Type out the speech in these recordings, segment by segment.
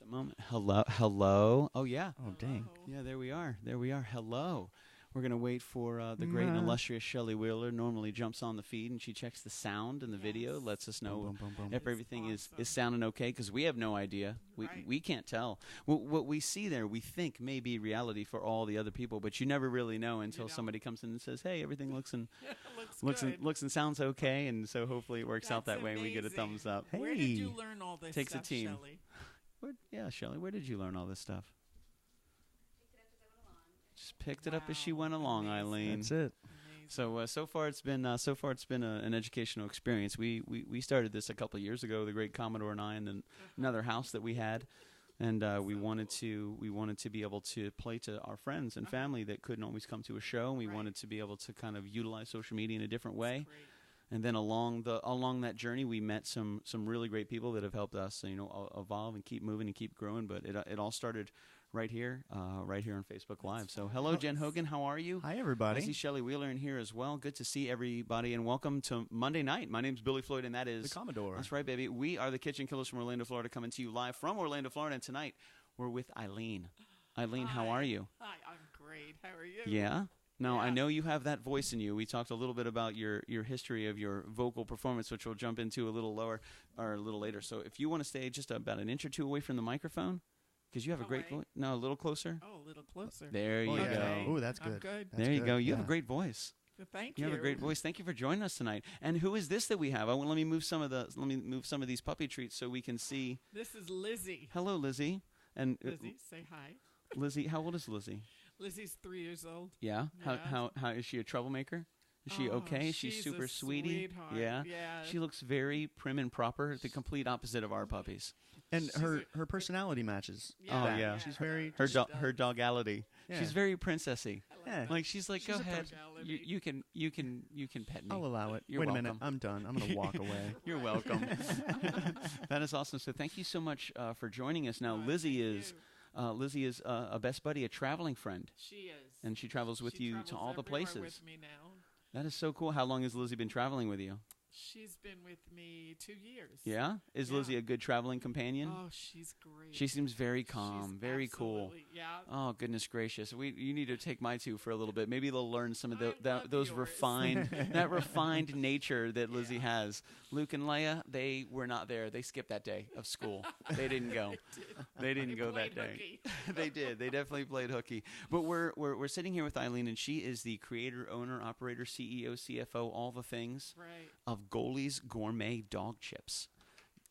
a moment. Hello, hello. Oh yeah. Oh, dang. Yeah, there we are. There we are. Hello. We're going to wait for the great and illustrious Shelley Wheeler. Normally jumps on the feed and she checks the sound and the video, lets us know Boom, boom, boom, boom. if everything is sounding okay, because we have no idea. We can't tell. What we see there, we think may be reality for all the other people, but you never really know until somebody comes in and says, hey, everything looks and looks and sounds okay, and so hopefully it works out that way and we get a thumbs up. Hey. Where did you learn all this Takes a stuff, team. Shelley? Yeah, Shelley, where did you learn all this stuff? Just picked it up as she went along, Amazing. Eileen. That's it. Amazing. So far it's been an educational experience. We started this a couple of years ago, the great Commodore and I, and another house that we had, and we wanted to be able to play to our friends and family that couldn't always come to a show. And we wanted to be able to kind of utilize social media in a different way. Great. And then along that journey, we met some really great people that have helped us, evolve and keep moving and keep growing. But it all started right here on Facebook Live. So hello, Jen Hogan. How are you? Hi, everybody. I see Shelley Wheeler in here as well. Good to see everybody, and welcome to Monday night. My name's Billy Floyd, and that is The Commodore. That's right, baby. We are the KitchenKillaz from Orlando, Florida, coming to you live from Orlando, Florida. And tonight we're with Eileen. Eileen, how are you? Hi, I'm great. How are you? Yeah. Now, I Yeah. know you have that voice in you. We talked a little bit about your history of your vocal performance, which we'll jump into a little later. So if you want to stay just about an inch or two away from the microphone, because you have a great voice. No, a little closer. Oh, a little closer. There you yeah. go. Oh, that's I'm good. good. That's There you good. go. You have Yeah. a great voice. Thank You you. have a great voice. Thank you for joining us tonight. And who is this that we have? Let me move some of these puppy treats so we can see. This is Lizzie. Hello, Lizzie. And Lizzie, say hi. Lizzie, how old is Lizzie? Lizzie's 3 years old. Yeah. Yeah. How is she a troublemaker? Is she Oh, okay? She's she's super a sweetie. sweetheart. Yeah. Yeah. She looks very prim and proper, the complete opposite of our puppies. And her personality matches. Yeah. Oh, that. yeah. She's very... Her does. dogality. Yeah. She's very princessy. Yeah. Like she's like, She's go a ahead. personality. You can pet me. I'll allow it. You're Wait welcome. a minute. I'm done. I'm going to walk away. You're welcome. That is awesome. So thank you so much for joining us. Now, Oh, Lizzie thank is you. Lizzie is a best buddy, a traveling friend, She is. and she travels with you to travels all the everywhere places. with me now. That is so cool. How long has Lizzie been traveling with you? She's been with me 2 years. Yeah? Is Yeah. Lizzie a good traveling companion? Oh, she's great. She seems very calm, She's very cool. absolutely- Yeah. Oh, goodness gracious. You need to take my two for a little bit. Maybe they'll learn some of I love those yours. that refined nature that Lizzie has. Luke and Leia, they were not there. They skipped that day of school. They didn't go. They didn't go that day. They did. They definitely played hooky. But we're sitting here with Eileen, and she is the creator, owner, operator, CEO, CFO, all the things Right. of Goali's Gourmet Dog Chips.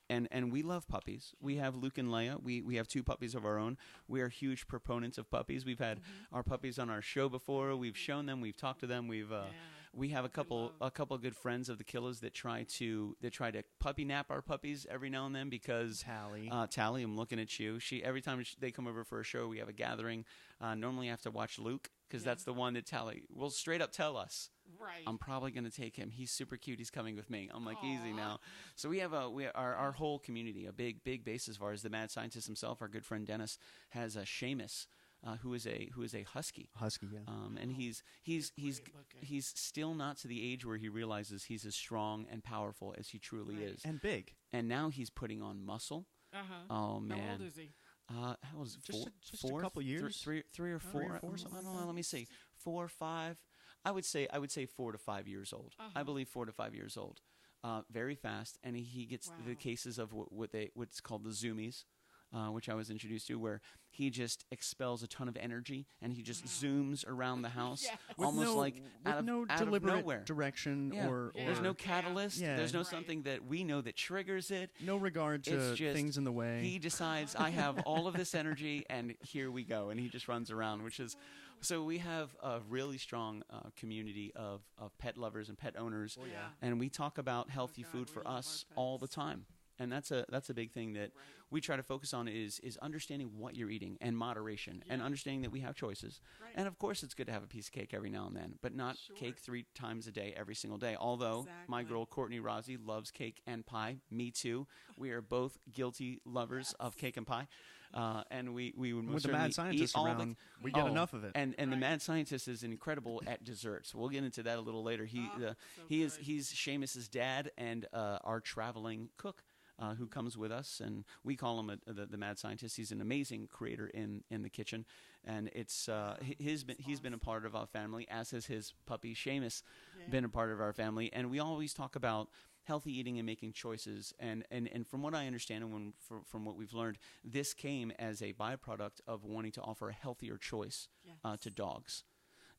And we love puppies. We have Luke and Leia. We have two puppies of our own. We are huge proponents of puppies. We've had our puppies on our show before. We've shown them. We've talked to them. We have a couple good friends of the Killaz that try to puppy nap our puppies every now and then because Tally, I'm looking at you. Every time they come over for a show, we have a gathering. Normally I have to watch Luke because that's the one that Tally will straight up tell us. Right. I'm probably going to take him. He's super cute. He's coming with me. I'm like, easy Aw. now. So we have our whole community, a big base as far as the mad scientist himself. Our good friend Dennis has a Seamus, who is a husky. Husky, yeah. And he's still not to the age where he realizes he's as strong and powerful as he truly Right. is. And big. And now he's putting on muscle. Uh-huh. Oh man. How old is he? How old is it? Just a couple years. Three or four. 3 or 4, something I like don't know. that. Let me see. 4 or 5. I would say 4 to 5 years old. I believe 4 to 5 years old. Very fast, and he gets the Wow. cases of what's called the zoomies, which I was introduced to, where he just expels a ton of energy and he just zooms around the house, Yes. almost like out of deliberate nowhere. direction Yeah. or There's no catalyst. Yeah. There's no Right. something that we know that triggers it. no regard to It's just things in the way. He decides I have all of this energy, and here we go, and he just runs around, which is so we have a really strong community of pet lovers and pet owners, Yeah. and we talk about healthy God, food we for love our us all the pets. time. And that's a big thing that we try to focus on is understanding what you're eating and moderation and understanding that we have choices. Right. And of course, it's good to have a piece of cake every now and then, but not Sure. cake 3 times a day every single day. Although my Exactly. girl Courtney Rossi loves cake and pie, me too. We are both guilty lovers of cake and pie, and we would most With the certainly mad scientist eat all around, the, we get enough of it. And the Right. mad scientist is incredible at desserts. We'll get into that a little later. So He's good. Seamus's dad and our traveling cook. who comes with us, and we call him the mad scientist. He's an amazing creator in the kitchen, and it's he's been a part of our family, as has his puppy Seamus been a part of our family, and we always talk about healthy eating and making choices, and from what I understand and from what we've learned, this came as a byproduct of wanting to offer a healthier choice to dogs.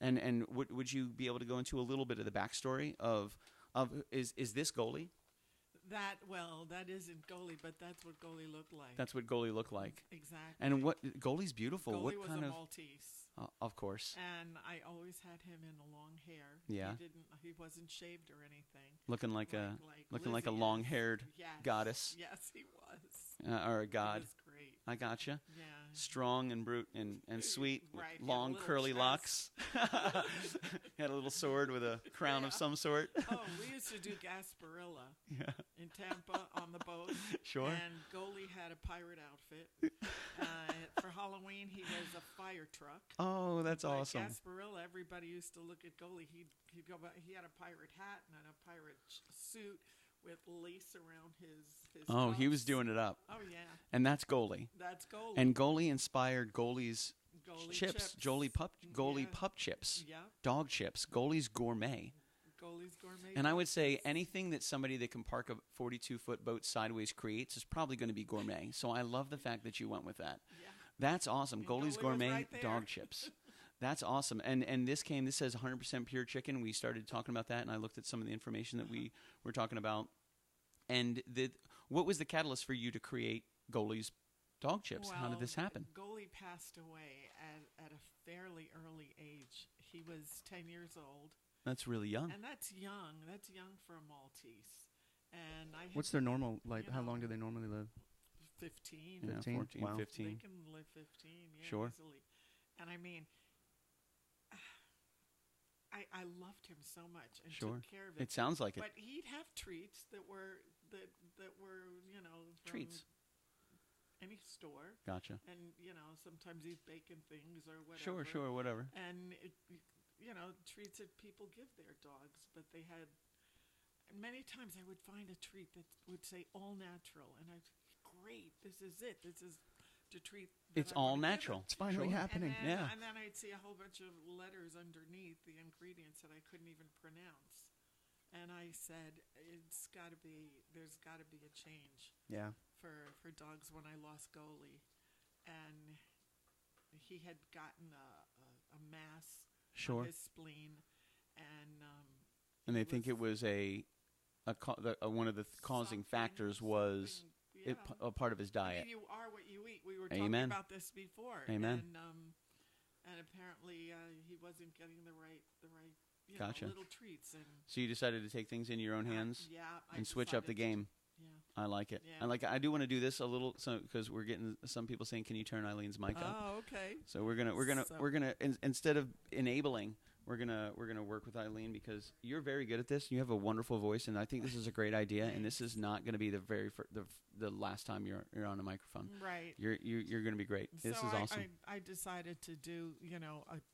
And would you be able to go into a little bit of the backstory of is this Goali? That isn't Goali, but that's what Goali looked like. That's what Goali looked like. Exactly. And what Goali's beautiful. Goali what was kind a of Maltese. Of course. And I always had him in a long hair. Yeah. He wasn't shaved or anything. Looking like a Lizzie long-haired Yes. goddess. Yes, he was. Or a god. He was great. I gotcha. Yeah. Strong and brute and sweet. Right. Long Little curly chest. locks. Had a little sword with a crown of some sort. Oh, we used to do Gasparilla Yeah. in Tampa on the boat. Sure. And Goali had a pirate outfit. For Halloween, he was a fire truck. Oh, that's Like awesome. Gasparilla, everybody used to look at Goali. He'd go back. He had a pirate hat and a pirate suit with lace around his Oh, he was cuffs. doing it up. Oh yeah, And that's Goali. that's Goali. And Goali inspired Goali's Goali chips. Goali pup chips. Yeah, Dog chips. Goali's Gourmet. Goali's Gourmet. And I would say anything that somebody that can park a 42-foot boat sideways creates is probably going to be gourmet. So I love the fact that you went with that. Yeah. That's awesome. And Goali's Goali was Gourmet right there. dog chips. That's awesome. And this says 100% pure chicken. We started talking about that, and I looked at some of the information that we were talking about. And what was the catalyst for you to create Goali's dog chips? How did this happen? Goali passed away at a fairly early age. He was 10 years old. That's really young. And that's young. That's young for a Maltese. And I had What's their normal, like, you how know, long do they normally live? 15. Yeah, 15? 14, Wow. 15. They can live 15, yeah, Sure. easily. And I mean, I loved him so much and Sure. took care of him. It sounds like it. But he'd have treats that were from Treats. any store. Gotcha. And sometimes he'd bacon things or whatever. Sure, whatever. And treats that people give their dogs, but they had. And many times I would find a treat that would say all natural, and great, this is it. This is the treat. It's all natural. It's finally happening. And then I'd see a whole bunch of letters underneath the ingredients that I couldn't even pronounce. And I said, there's got to be a change Yeah. for dogs when I lost Goali. And he had gotten a mass Sure. on his spleen. And they think it was one of the causing factors was a part of his diet. I mean, you are what you eat. We were Amen. talking about this before. Amen. And apparently he wasn't getting the right Gotcha. little treats. And So you decided to take things in your own hands I and switch up the decided game. Yeah. I like it. Yeah. I do want to do this a little, because we're getting some people saying, "Can you turn Eileen's mic up?" Oh, okay. So we're gonna instead of enabling, we're gonna work with Eileen, because you're very good at this. You have a wonderful voice, and I think this is a great idea. And this is not going to be the last time you're on a microphone. Right. You're going to be great. This is awesome. I decided to do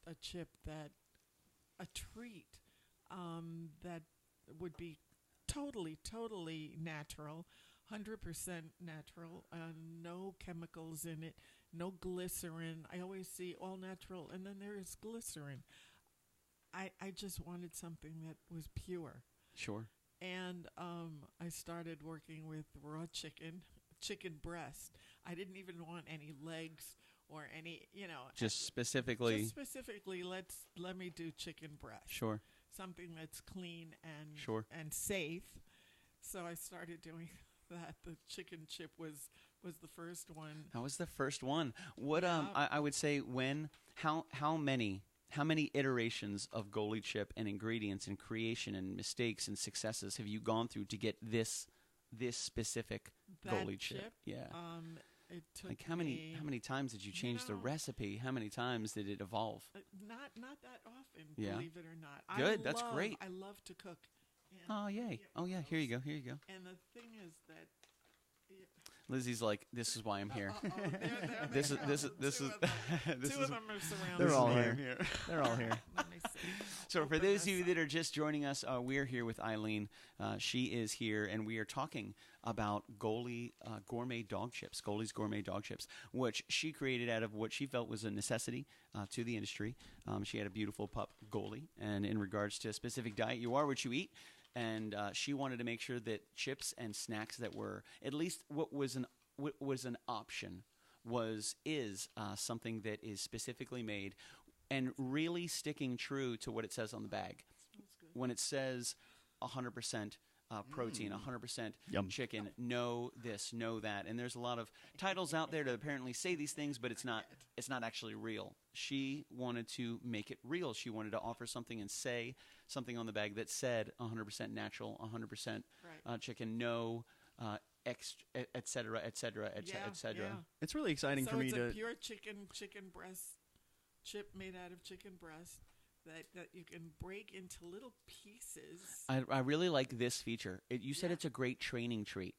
a chip a treat that would be totally natural, 100% natural, no chemicals in it, no glycerin. I always see all natural, and then there is glycerin. I just wanted something that was pure. Sure. And I started working with raw chicken breast. I didn't even want any legs or any, Just specifically. let me do chicken breast. Sure. Something that's clean and Sure. and safe. So I started doing that. The chicken chip was the first one. That was the first one. What Yeah. I would say, how many iterations of Goali chip and ingredients and creation and mistakes and successes have you gone through to get this specific That Goali chip? Yeah. It took Like how many times did you change the recipe? How many times did it evolve? Not that often, Yeah. believe it or not. Good, that's great. I love to cook. And Oh yay! Oh yeah, here you go. Here you go. And the thing is that Lizzie's like, this is why I'm here. This is this two is of them. this Two is of them are surrounded. They're all why here. I'm here. They're all here. Let me see. So for Open those of this you up. that are just joining us, we're here with Eileen. She is here, and we are talking about Goali gourmet dog chips, Goali's gourmet dog chips, which she created out of what she felt was a necessity to the industry. She had a beautiful pup, Goali, and in regards to a specific diet, you are what you eat. And she wanted to make sure that chips and snacks that were at least what was an option is something that is specifically made and really sticking true to what it says on the bag. When it says 100% protein, 100% Yum. chicken, know this, know that. And there's a lot of titles out there that apparently say these things, but it's not actually real. She wanted to make it real. She wanted to offer something and say something on the bag that said 100% natural, 100% chicken, no et cetera, et cetera, et cetera. Yeah. It's really exciting for me it's to. a pure chicken breast chip made out of chicken breast that you can break into little pieces. I really like this feature. You said it's a great training treat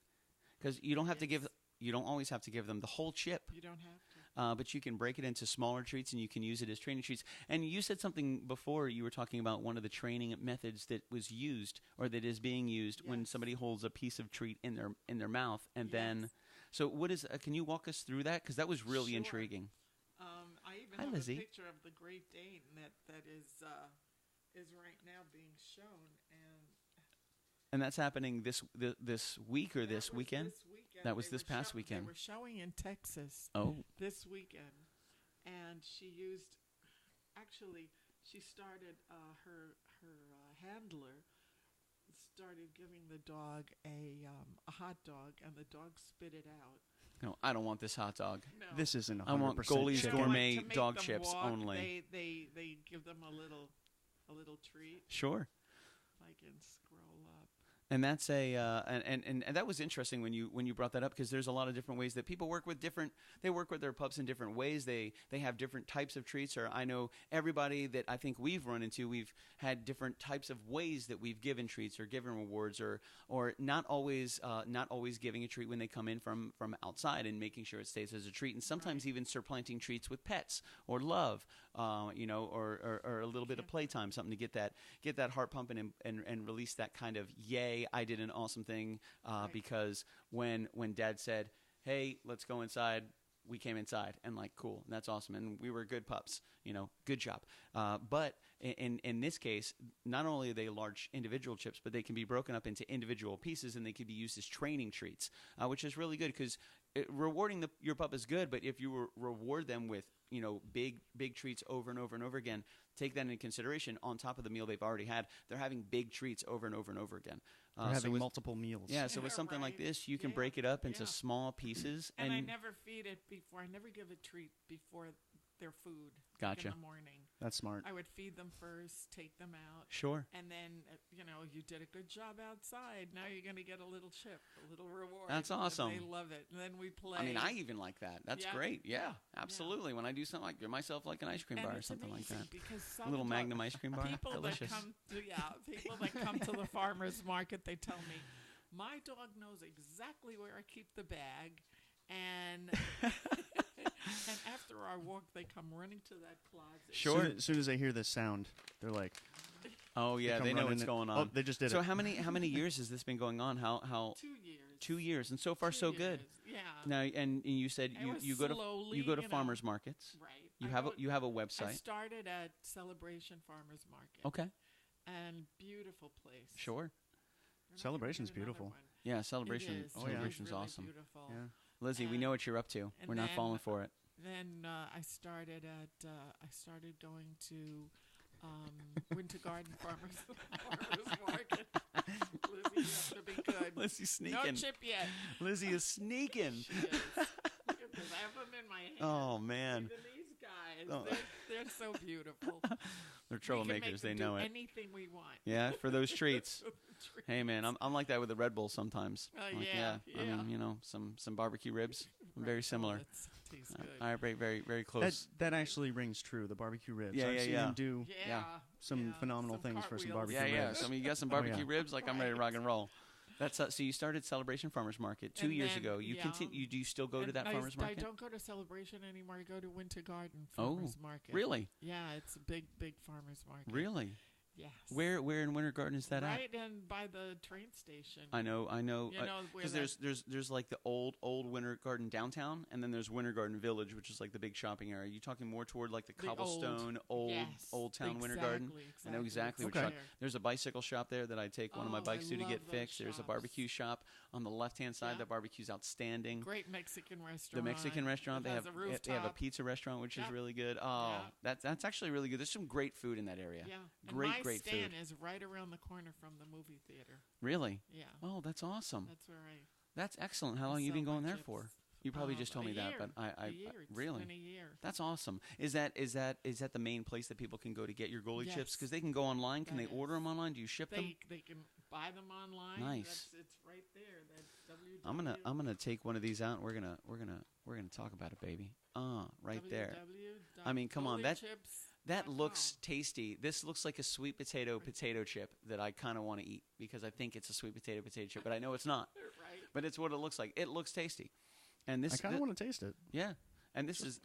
because you don't have to give. You don't always have to give them the whole chip. You don't have to. But you can break it into smaller treats, and you can use it as training treats. And you said something before. You were talking about one of the training methods that was used, or that is being used, when somebody holds a piece of treat in their mouth, and then. So, what is? Can you walk us through that? Because that was really intriguing. I even Hi, have Lizzie. a picture of the Great Dane that is right now being shown, And that's happening this week or this weekend. This weekend. That was this past weekend. They were showing in Texas. Oh. This weekend, and she started her handler started giving the dog a hot dog, and the dog spit it out. No, I don't want this hot dog. No. This isn't 100% I want Goali's chicken. gourmet To make dog them chips walk, only. They give them a little treat. Sure. I can scroll up. And that's and that was interesting when you brought that up, because there's a lot of different ways that people work with their pups in different ways. They have different types of treats, or I know everybody that I think we've run into, we've had different types of ways that we've given treats or given rewards, or not always giving a treat when they come in from outside and making sure it stays as a treat, and sometimes even supplanting treats with pets or love, or a little bit of playtime, something to get that heart pumping and release that kind of yay, I did an awesome thing, because when Dad said, hey, let's go inside, we came inside, and cool, and that's awesome, and we were good pups, good job. But in this case, not only are they large individual chips, but they can be broken up into individual pieces, and they can be used as training treats, which is really good, because rewarding your pup is good, but if you reward them with big treats over and over and over again, take that into consideration. On top of the meal they've already had, they're having big treats over and over and over again. They're having multiple meals. Yeah, so with something like this, you can break it up into small pieces. And I never feed it before. I never give a treat before their food. Gotcha. In the morning. That's smart. I would feed them first, take them out. Sure. And then, you did a good job outside. Now you're going to get a little chip, a little reward. That's awesome. They love it. And then we play. I mean, I even like that. That's great. Yeah, absolutely. Yeah. When I do something, I give myself an ice cream bar or something like that. A little Magnum ice cream bar. Delicious. People that come to the farmer's market, they tell me, my dog knows exactly where I keep the bag, and and after our walk, they come running to that closet. Sure. As soon as they hear this sound, they're like, "Oh yeah, they know what's going on." Oh, they just did it. So how many years has this been going on? How 2 years. 2 years, and so far so good. Yeah. Now, and you said you go to farmers markets. Right. You have a website. I started at Celebration Farmers Market. Okay. And beautiful place. Sure. Celebration's beautiful. Yeah, Celebration. It is. Celebration's really awesome. Beautiful. Yeah. Lizzie, we know what you're up to. We're not falling for it. Then I started going to Winter Garden Farmers Market. Lizzie, you have to be good. Lizzie's sneaking. No chip yet. Lizzie is sneaking. She is. Look at this. I have them in my hand. Oh man. Even these guys, they're so beautiful. They're troublemakers. They know it. Anything we want. Yeah, for those treats. Hey man, I'm like that with the Red Bull sometimes. Yeah. I mean, some barbecue ribs, very similar. Tastes good. I rate very close. That actually rings true. The barbecue ribs. Yeah, I've seen them do some phenomenal things for some barbecue ribs. Yeah. So I mean, you got some barbecue ribs. I'm ready to rock and roll. That's so you started Celebration Farmers Market 2 years ago. You continue. Do you still go to that farmers market? I don't go to Celebration anymore. I go to Winter Garden Farmers Market. Really? Yeah, it's a big farmers market. Really? Yes. Where in Winter Garden is that at? Right in by the train station. I know. You know, Because there's like the old Winter Garden downtown, and then there's Winter Garden Village, which is like the big shopping area. Are you talking more toward like the cobblestone old town Winter Garden? I know exactly what you're talking. There's a bicycle shop there that I take one of my bikes to get fixed. There's a barbecue shop on the left-hand side. The barbecue's outstanding. Great Mexican restaurant. The Mexican restaurant. They have a pizza restaurant, which is really good. Oh, that's actually really good. There's some great food in that area. Yeah. Great food. My food. stand is right around the corner from the movie theater. Really? Yeah. Oh, that's awesome. That's where I. That's excellent. How long have you been going there for? You probably just told me that, but a year. Really? It's been a year. That's awesome. Is that the main place that people can go to get your Goali chips? Because they can go online. Can they order them online? Do you ship them? They can buy them online. Nice. It's right there. That's I'm gonna take one of these out. And we're gonna talk about it, baby. Right there. I mean, come on. That looks tasty. This looks like a sweet potato chip that I kind of want to eat because I think it's a sweet potato chip, but I know it's not. Right. But it's what it looks like. It looks tasty. And this I kind of want to taste it. Yeah. And this is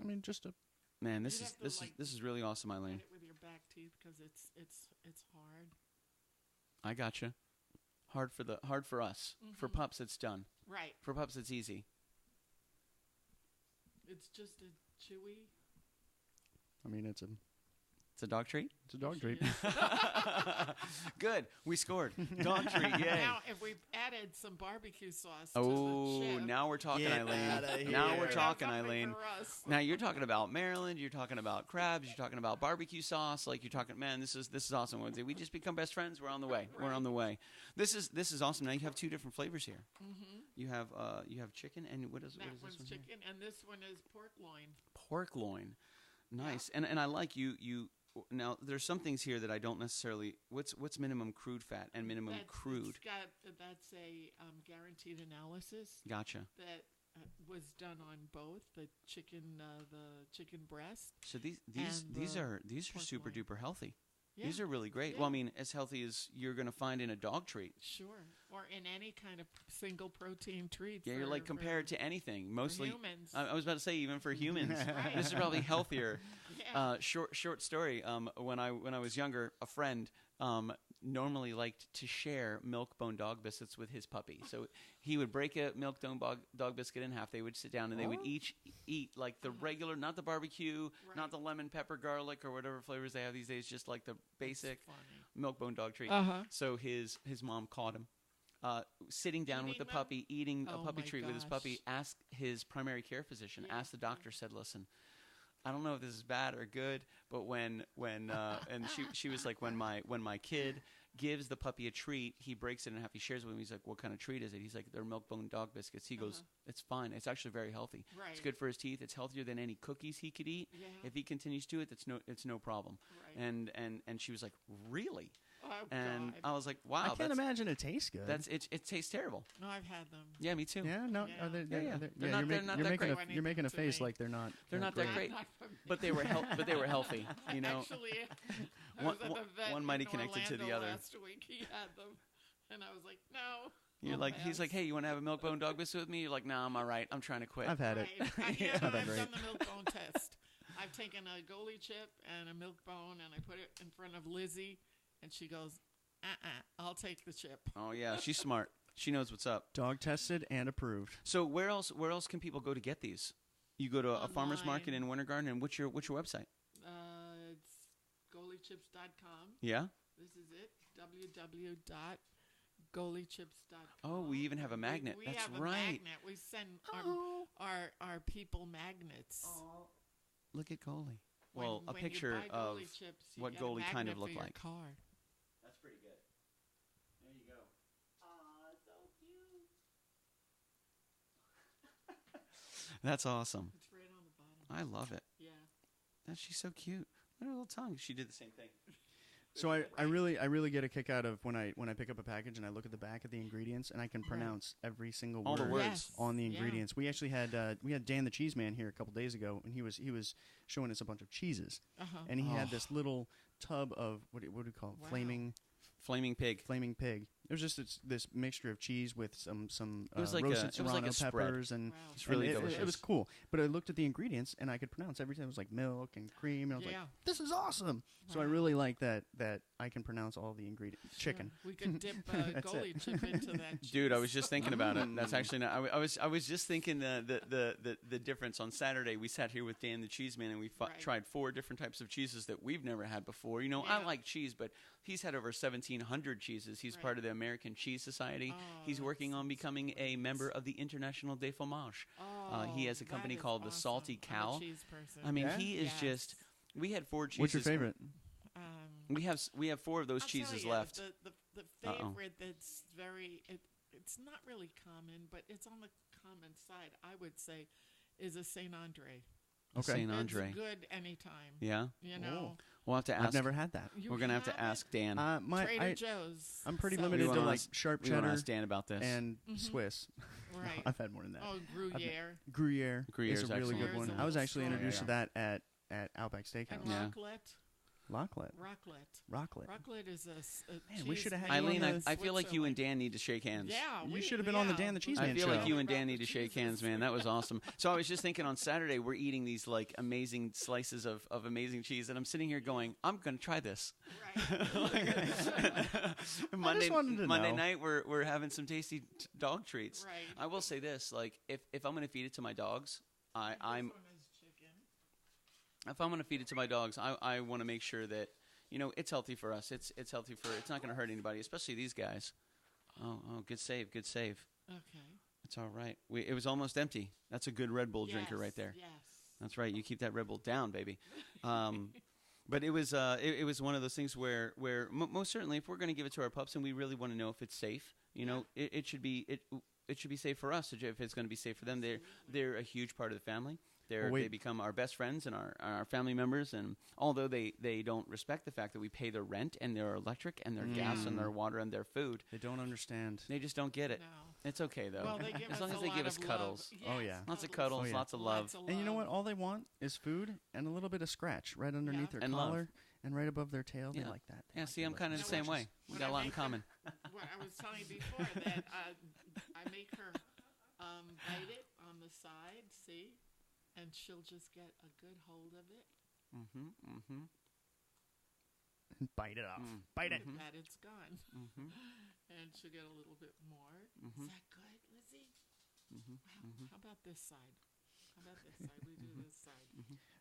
really awesome, Eileen. Eat it with your back teeth because it's hard. I gotcha. Hard for us. Mm-hmm. For pups, it's done. Right. For pups, it's easy. It's just a chewy. I mean, it's a dog treat? It's a dog treat. Good. We scored. Dog treat, yay. Now, if we've added some barbecue sauce to the chip. Now we're talking, Eileen. Now we're talking, Eileen. Now you're talking about Maryland. You're talking about crabs. You're talking about barbecue sauce. Like you're talking, man, this is awesome. We just become best friends. We're on the way. Right. We're on the way. This is awesome. Now you have two different flavors here. Mm-hmm. You have chicken and what is this one chicken here? And this one is pork loin. Pork loin. Nice. Yeah. And I like you now there's some things here that I don't necessarily what's minimum crude fat and minimum crude. That's a guaranteed analysis. Gotcha. That was done on both the chicken breast. So these are super duper healthy. Yeah. These are really great. Yeah. Well, I mean, as healthy as you're going to find in a dog treat. Sure. Or in any kind of single protein treat. Yeah, you're like compared to anything. Mostly humans. I was about to say even for humans. Right. This is probably healthier. Yeah. Short story. When I was younger, a friend normally liked to share milk-bone dog biscuits with his puppy. So he would break a milk-bone dog biscuit in half. They would sit down and they would each eat like the regular, not the barbecue, not the lemon pepper garlic or whatever flavors they have these days, just like the basic milk-bone dog treat. Uh-huh. So his mom caught him sitting down with the puppy, eating a puppy treat with his puppy, asked his primary care physician, asked the doctor, said, listen, I don't know if this is bad or good, but when and she was like, when my kid gives the puppy a treat, he breaks it in half, he shares it with him. He's like, what kind of treat is it? He's like, they're milk-bone dog biscuits. He goes, it's fine. It's actually very healthy. Right. It's good for his teeth. It's healthier than any cookies he could eat. Yeah. If he continues to it, it's no problem. Right. And she was like, really? Oh, and God. I was like, wow. I can't imagine it tastes good. It tastes terrible. No, I've had them. Yeah, me too. Yeah, no. Yeah. They're not that great. You're making a face like they're not. They're not that great. But they were healthy. You know. Actually, one might be connected to the other. Last week he had them, and I was like, no. You're like, he's like, hey, you want to have a milk-bone dog biscuit with me? You're like, nah, I'm all right. I'm trying to quit. I've had it. I've done the milk-bone test. I've taken a Goali chip and a milk-bone, and I put it in front of Lizzie, and she goes, I'll take the chip. Oh yeah, she's smart. She knows what's up. Dog tested and approved. So where else can people go to get these? You go to a farmer's market in Winter Garden, and what's your website? It's goalichips.com. Yeah. This is it. www.goalichips.com. Oh, we even have a magnet. We That's have a right. magnet. We send our people magnets. Oh. Look at Goali. Well, when a picture of chips, what Goali kind of looked like. Car. That's pretty good. There you go. Aw, so cute. That's awesome. It's right on the bottom. I love it. Yeah. She's so cute. Look at her little tongue. She did the same thing. So I really get a kick out of when I pick up a package and I look at the back of the ingredients and I can pronounce every single all word the words on the ingredients. We actually had Dan the Cheese Man here a couple days ago, and he was showing us a bunch of cheeses, and he had this little tub of what do we call it? Flaming pig. Flaming pig. It was just this mixture of cheese with some It was like roasted it was like serrano a spread. peppers, and Wow. It's really and delicious. It was cool. But I looked at the ingredients and I could pronounce everything. It was like milk and cream, and I was like, Yeah. "This is awesome!" So I Wow. really like that I can pronounce all the ingredients. Chicken. We could dip That's Goali it. chip into that. Dude, I was just thinking about it. Mm. That's actually not. I was just thinking the difference. On Saturday, we sat here with Dan the Cheese Man, and we Right. tried 4 different types of cheeses that we've never had before. You know, Yeah. I like cheese, but he's had over 1,700 cheeses. He's Right. part of the American Cheese Society. Oh, He's working that's on becoming a member of the International de Fromage. he has a that company is called the awesome. Salty I'm a Cow. cheese person. I mean, Yeah? he is Yes. just. We had 4 cheeses. What's your favorite? We have 4 of those I'll tell cheeses you, left. The Uh-oh. favorite that's it's not really common, but it's on the common side, I would say, is a Saint Andre. Okay. Saint Andre. It's good anytime. Yeah, You know, we'll have to ask. I've never had that. You We're gonna have to haven't? ask Dan. Trader Joe's. I'm pretty So- limited We to wanna like ask- sharp we want to cheddar ask Dan about this. and Mhm. Swiss. Right. I've had more than that. Oh, Gruyere. Gruyere Gruyere is is a really excellent. good one. Gruyere is a I was little actually stronger. introduced to that at Outback And Steakhouse. Yeah. raclette. Raclette. Raclette. Raclette. Raclette is a Man, we cheese shoulda had made you on Eileen, in I feel like you and Switzerland. Dan need to shake hands. Yeah, You should have been on the Dan the Cheese I Man feel show. like you and About Dan the need to shake cheeses. hands, man. That was awesome. So I was just thinking on Saturday, we're eating these like amazing slices of amazing cheese, and I'm sitting here going, I'm going to try this. Right. wanted to Monday know. night, we're having some tasty dog treats. Right. I will say this, like if I'm going to feed it to my dogs, I'm This one is chicken. if I'm going to feed it to my dogs, I want to make sure that it's healthy for us. It's healthy for. It's not going to hurt anybody, especially these guys. Oh, good save, good save. Okay. It's all right. It was almost empty. That's a good Red Bull drinker right there. Yes. That's right. You keep that Red Bull down, baby. But it was one of those things where most certainly, if we're going to give it to our pups and we really want to know if it's safe, it should be safe for us. If it's going to be safe for them, they're a huge part of the family. They become our best friends and our family members. And although they don't respect the fact that we pay their rent and their electric and their gas and their water and their food, They don't understand. they just don't get it. No. It's okay though, Well, they give as us long a as they lot give us of love. cuddles. Oh, Yes, yeah. Lots of totally. cuddles, Oh, yeah. lots of love. Lots of And you know what? love. All they want is food and a little bit of scratch right underneath their And love. collar and right above their tail. They Yeah. like that. They Yeah, like see, the I'm kind of the little same way. scratches. We When got I a lot in make her- common. What I was telling you before that I make her bite it on the side, see, and she'll just get a good hold of it. Bite it off. Mm. Bite it. That it's gone, and she'll get a little bit more. Is that good, Lizzie? How about this side? How about this side? We do this side.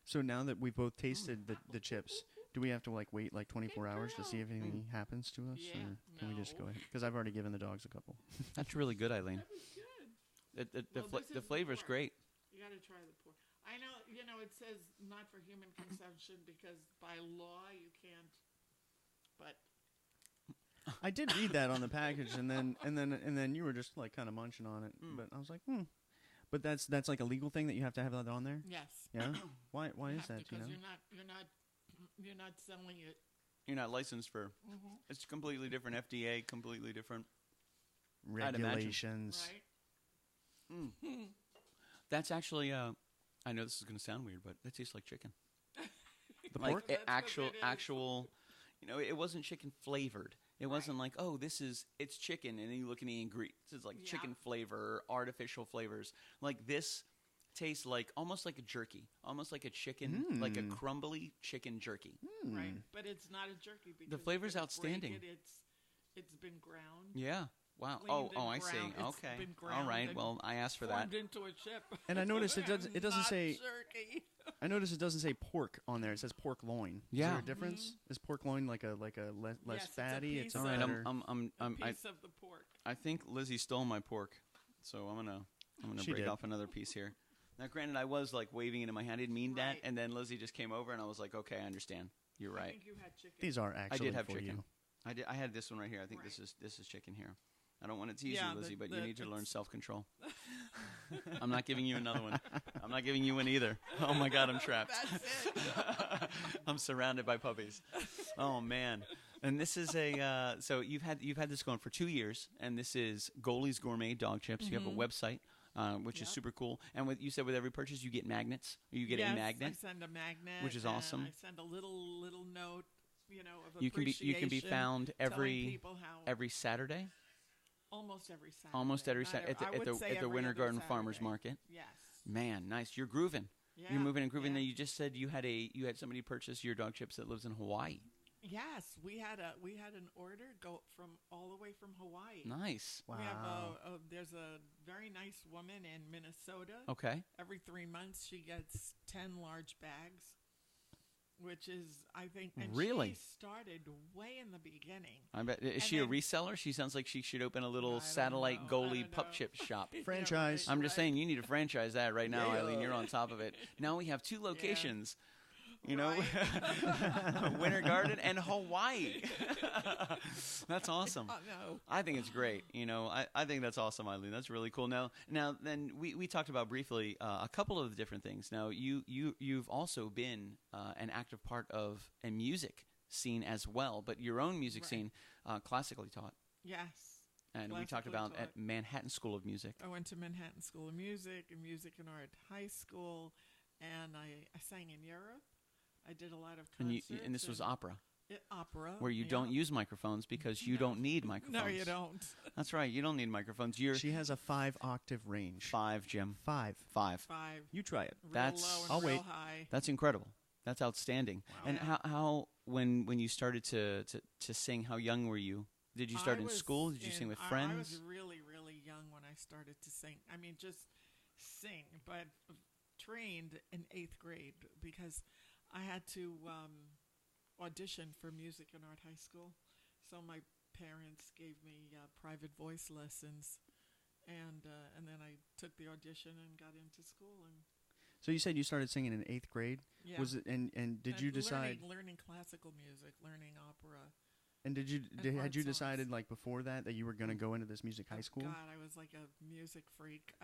So now that we've both tasted the chips, do we have to wait 24 hours to see if anything happens to us, Yeah, or can we just go no. ahead? Because I've already given the dogs a couple. That's really good, Eileen. That was good. The this is flavor's pork. great. You got to try the pork. I know, it says not for human consumption because by law you can't. But I did read that on the package, and then you were just like kind of munching on it. But I was like, But that's like a legal thing that you have to have that on there. yes, Yeah. Why you is have to, that? You know. because you're not selling it. You're not licensed for. It's completely different FDA, completely different. I'd imagine. Regulations. Right? That's actually. I know this is going to sound weird, but that tastes like chicken. The Like pork. That's what it is. actual. It wasn't chicken flavored. It wasn't like, oh, it's chicken, and then you look at the ingredients. It's like Yeah. chicken flavor, artificial flavors. Like this tastes like almost like a jerky, almost like a chicken, like a crumbly chicken jerky. Right, but it's not a jerky because flavor's you break outstanding. It's been ground. Yeah. Wow. Cleaned and I see. ground. It's Okay. been All ground right. and Well, I asked for that. Formed into a chip. And I noticed it doesn't Not say. jerky. I noticed it doesn't say pork on there. It says pork loin. Is Yeah. there a difference? Is pork loin like a less Yes, it's a fatty? piece It's of- All right. better. I Piece of the pork. I think Lizzie stole my pork, so I'm gonna She break did. off another piece here. Now, granted, I was like waving it in my hand. I didn't mean that, Right. and then Lizzie just came over, and I was like, okay, I understand. You're I right. think you had chicken. These are actually I did have for chicken. you. I did. I had this one right here. I think Right. this is chicken here. I don't want to tease Yeah, you, Lizzie, but you the- need to learn it's- self-control. I'm not giving you another one. I'm not giving you one either. Oh my God, I'm trapped. That's it. I'm surrounded by puppies. Oh man. And this is so you've had this going for 2 years, and this is Goali's Gourmet Dog Chips. You have a website, which is Yep. super cool. And you said with every purchase you get magnets. You get yes, a magnet. I send a magnet, which is and awesome. I send a little note of You can be appreciation, found telling people how every Saturday. almost every Saturday. Almost every Not Saturday I would say at the every Winter other Garden Saturday. Farmers Market. Yes. Man, nice. You're grooving. Yeah. You're moving and grooving. Yeah. Then you just said you had somebody purchase your dog chips that lives in Hawaii. Yes, we had an order go from all the way from Hawaii. Nice. Wow. We have there's a very nice woman in Minnesota. Okay. Every 3 months, she gets 10 large bags, which is, I think, and Really? she started way in the beginning. I bet. Is And she a then- reseller? She sounds like she should open a I little don't satellite know. I Goali don't pup know. chip shop. Franchise. Yeah, I'm just saying, you need to franchise that right now, Yeah. Eileen. You're on top of it. Now we have 2 locations. You know, Right. Winter Garden and Hawaii. That's awesome. No. I think it's great. I think that's awesome, Eileen. That's really cool. Now then we talked about briefly a couple of the different things. Now you've also been an active part of a music scene as well, but your own music Right. scene, classically taught. Yes. And we talked Classically about taught. at Manhattan School of Music. I went to Manhattan School of Music and Music and Art High School, and I sang in Europe. I did a lot of concerts. And this was opera, opera. where you yeah. don't use microphones because you No. don't need microphones. No, you don't. That's right. You don't need microphones. You're She has a 5-octave range. 5, Jim. 5. 5. 5. You try it. Real That's- low and I'll real wait. high. That's incredible. That's outstanding. Wow. And Yeah. how when you started to sing, how young were you? Did you start I in was school? Did you sing with friends? I was really, really young when I started to sing. I mean, just sing, but trained in 8th grade because I had to audition for Music and Art High School. So my parents gave me private voice lessons, and then I took the audition and got into school. And So you said you started singing in 8th grade. yeah, Was it and did And you decide learning classical music, learning opera? and did you and had art you songs. decided like before that you were going to go into this music high school? God, I was like a music freak.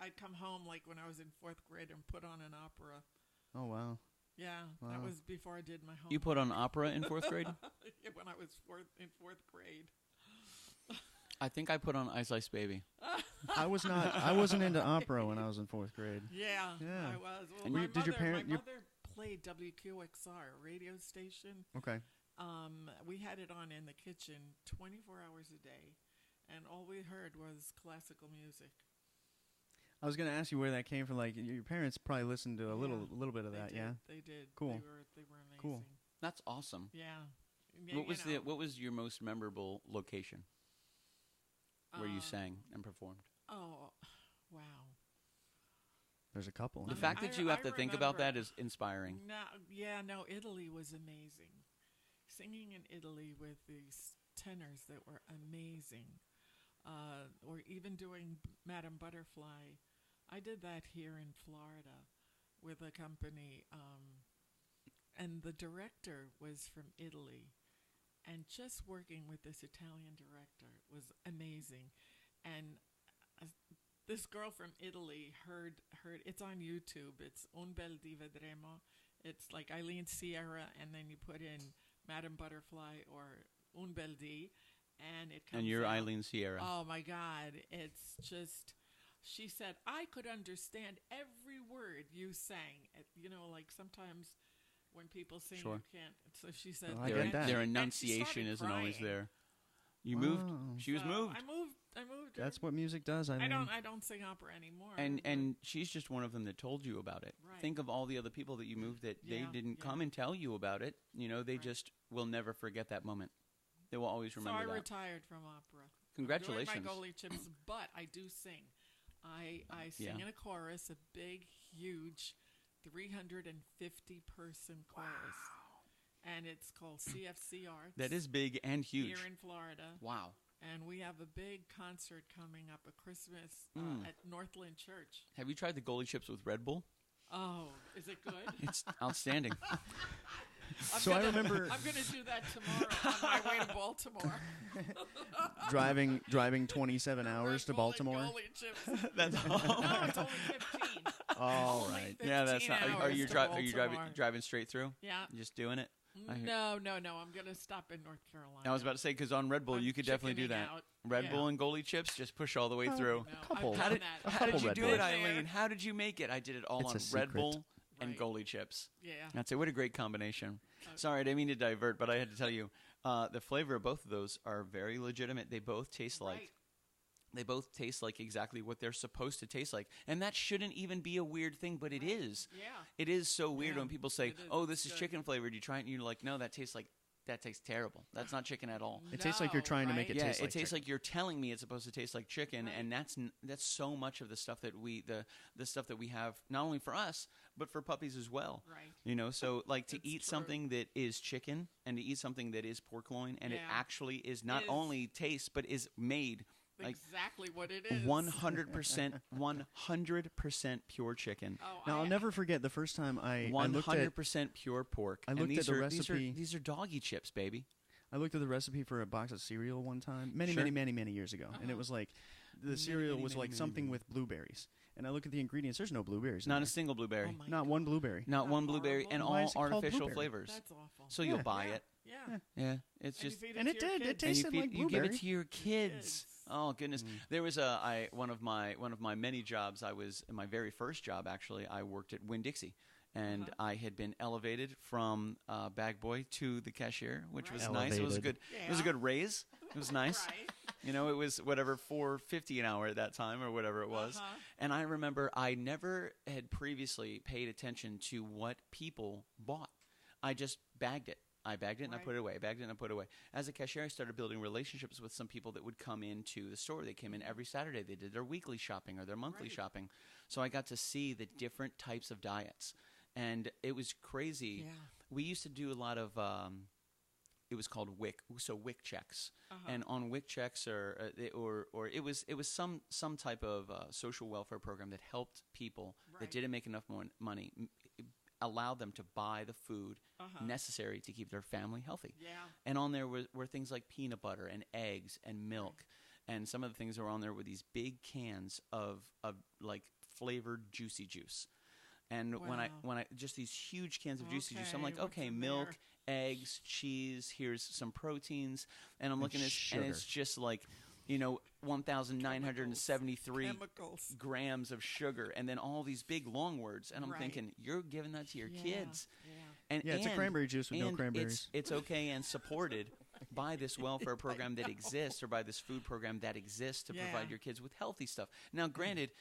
I'd come home like when I was in 4th grade and put on an opera. Oh wow. Yeah, Wow. that was before I did my homework. You put on opera in 4th grade? Yeah, when I was in 4th grade. I think I put on Ice Ice Baby. I wasn't into opera when I was in 4th grade. Yeah, Yeah. I was. Well, And my did your parent- my your- mother played WQXR, a radio station. Okay. We had it on in the kitchen 24 hours a day, and all we heard was classical music. I was going to ask you where that came from. Like your parents probably listened to a Yeah. little bit of They that, did, yeah. They did. Cool. They were amazing. Cool. That's awesome. Yeah. What was your most memorable location where you sang and performed? Oh, wow. There's a couple. The I- fact that you have to think about remember- that is inspiring. No, Italy was amazing. Singing in Italy with these tenors that were amazing. Or even doing Madame Butterfly. I did that here in Florida with a company, and the director was from Italy. And just working with this Italian director was amazing. And this girl from Italy heard it's on YouTube. It's Un bel di vedremo. It's like Eileen Sierra, and then you put in Madame Butterfly or Un bel di, and it comes And you're out. Eileen Sierra. Oh my God! It's just. She said I could understand every word you sang. Like sometimes when people sing, Sure. you can't. So she said Oh, I get that. Their and she enunciation started isn't always crying. there. You moved. Wow. She was So moved. I moved. That's what music does. I don't sing opera anymore. And she's just one of them that told you about it. Right. Think of all the other people that you moved that they Yeah, didn't yeah. come and tell you about it. They Right. just will never forget that moment. They will always so remember I that. retired from opera. Congratulations. I'm doing my Goali chips, but I do sing. I sing Yeah. in a chorus, a big, huge, 350-person chorus, and it's called CFC Arts. That is big and huge. Here in Florida. Wow. And we have a big concert coming up at Christmas at Northland Church. Have you tried the Goalie chips with Red Bull? Oh, is it good? It's outstanding. I remember I'm going to do that tomorrow on my way to Baltimore. driving 27 hours to Red Bull and Baltimore. Goalie chips. That's No, it's only 15. All Only right. Yeah, that's 15 not. Are you hours to Baltimore. driving straight through? Yeah. Just doing it? I hear- No. I'm going to stop in North Carolina. I was about to say because on Red Bull I'm you could definitely do chickening that. out. Red Yeah. Bull and Goalie chips, just push all the way through. No, couple. I've How done did that. how did you Red do it, Bulls. Eileen? How did you make it? I did it all It's on a Red secret. Bull, and Right. Goali chips. Yeah. That's it. What a great combination. Sorry, I didn't mean to divert, but I had to tell you, the flavor of both of those are very legitimate. They both taste like Right. they both taste like exactly what they're supposed to taste like. And that shouldn't even be a weird thing, but it is. Yeah. It is so weird Yeah, when people say, it is. "Oh, this It's is good. chicken flavored." You try it and you're like, "No, that tastes terrible. That's not chicken at all." It tastes like you're trying to make it Yeah, taste like it tastes chicken. like you're telling me it's supposed to taste like chicken, Right. and that's so much of the stuff that the stuff that we have not only for us but for puppies as well. Right. You know, so like to It's eat true. something that is chicken and to eat something that is pork loin and it Yeah. actually is not Is- only taste but is made like Exactly what it is. 100% pure chicken. Oh, Now, I'll never forget the first time I looked at 100% pure pork. I And looked these at the are- recipe. These are doggy chips, baby. I looked at the recipe for a box of cereal one time, Sure. many years ago, and it was like the cereal was like something with blueberries. And I look at the ingredients. There's no blueberries. in Not a there. single blueberry. Oh my Not God. one blueberry. Not How one blueberry, horrible. and Why all is it called artificial blueberry? flavors. That's awful. So you'll Yeah. buy Yeah. it. Yeah. Yeah, it's And you just feed And to it your did. It kids. and tasted like you give blueberry. it to your kids. Oh goodness, there was one of my many jobs. I was in my very first job actually. I worked at Winn-Dixie, and I had been elevated from bag boy to the cashier, which was Right. nice. It was a Elevated. good. It was a Yeah. good raise. It was nice. Right. You know, it was whatever $4.50 an hour at that time or whatever it was. And I remember I never had previously paid attention to what people bought. I just bagged it. I bagged it and I Right. put it away. I bagged it and I put it away. As a cashier, I started building relationships with some people that would come into the store. They came in every Saturday. They did their weekly shopping or their monthly Right. shopping. So I got to see the different types of diets. And it was crazy. Yeah. We used to do a lot of it was called WIC, so WIC checks, and on WIC checks, or it was some type of social welfare program that helped people that Right. didn't make enough money, allowed them to buy the food necessary to keep their family healthy. Yeah. And on there were things like peanut butter and eggs and milk, and some of the things that were on there were these big cans of like flavored juicy juice. And when I just these huge cans of juicy juice, I'm like, what's okay, in milk, there? eggs, cheese, here's some proteins, and I'm looking at this, sugar. and it's just like, 1,973 Chemicals. grams of sugar, and then all these big long words, and I'm Right. thinking, you're giving that to your Yeah. kids. Yeah. And, Yeah, it's a and- cranberry juice with no and cranberries. It's okay and supported by this welfare program that exists, or by this food program that exists to Yeah. provide your kids with healthy stuff. Now, granted,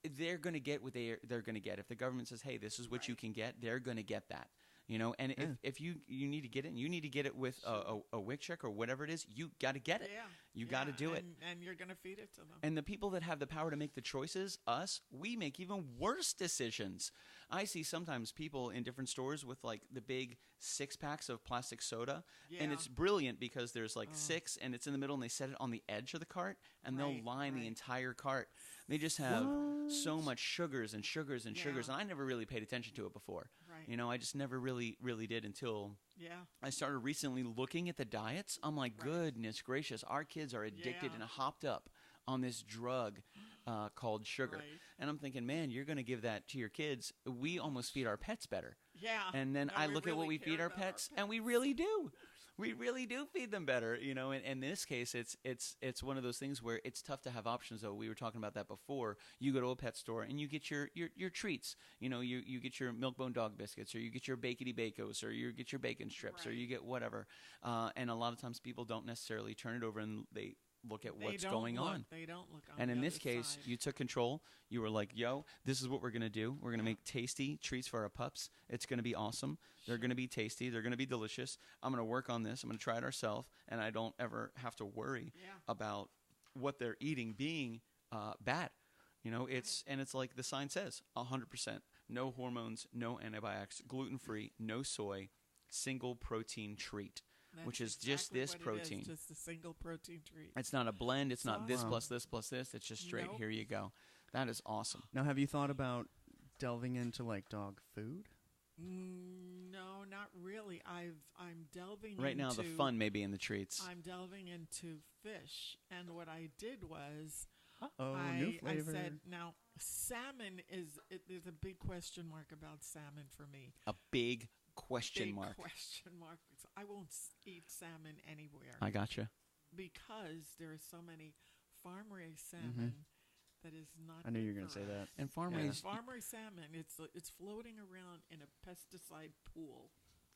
they're going to get what they're going to get. If the government says, "Hey, this is what you can get," they're going to get that. And if you need to get it, and you need to get it with a WIC check or whatever it is, you got to get it. Yeah. You got to do it. And you're going to feed it to them. And the people that have the power to make the choices, us, we make even worse decisions. I see sometimes people in different stores with like the big 6-packs of plastic soda, and Yeah. it's brilliant because there's like 6, and it's in the middle, and they set it on the edge of the cart, and they'll Right, line the right. entire cart. They just have so much sugars and sugars and sugars, Yeah. and I never really paid attention to it before. Right. I just never really did until Yeah. I started recently looking at the diets. I'm like, goodness gracious, our kids are addicted Yeah. and hopped up on this drug called sugar. Right. And I'm thinking, man, you're going to give that to your kids. We almost feed our pets better. Yeah. And then No, I we look at what really we feed care our about pets, and we really do. We really do feed them better, And in this case, it's one of those things where it's tough to have options. Though we were talking about that before. You go to a pet store and you get your treats. You get your Milk-Bone dog biscuits, or you get your Bakety Bacos, or you get your bacon strips, or Right. you get whatever. And a lot of times people don't necessarily turn it over and they look at They what's don't going look. on. They don't look on And the in this other case, side. you took control. You were like, yo, this is what we're going to do. We're going to make tasty treats for our pups. It's going to be awesome. They're going to be tasty. They're going to be delicious. I'm going to work on this. I'm going to try it ourselves. And I don't ever have to worry Yeah. about what they're eating being bad. And it's like the sign says, 100%. No hormones, no antibiotics, gluten-free, no soy, single protein treat. That's which is just this exactly what it is, protein. just a single protein treat. It's not a blend. It's not this Wow. plus this plus this. It's just straight. Nope. Here you go. That is awesome. Now, have you thought about delving into like dog food? No, not really. I'm delving Right now, the fun may be in the treats. I'm delving into fish, and what I did was Oh, new flavor. I said, now salmon there's a big question mark about salmon for me. A big question mark. Question mark. So I won't eat salmon anywhere I gotcha. because there are so many farm raised Mm-hmm. salmon that is not. I knew you were going to say that. And farm Yeah. raised, Farm-raised salmon. It's floating around in a pesticide pool.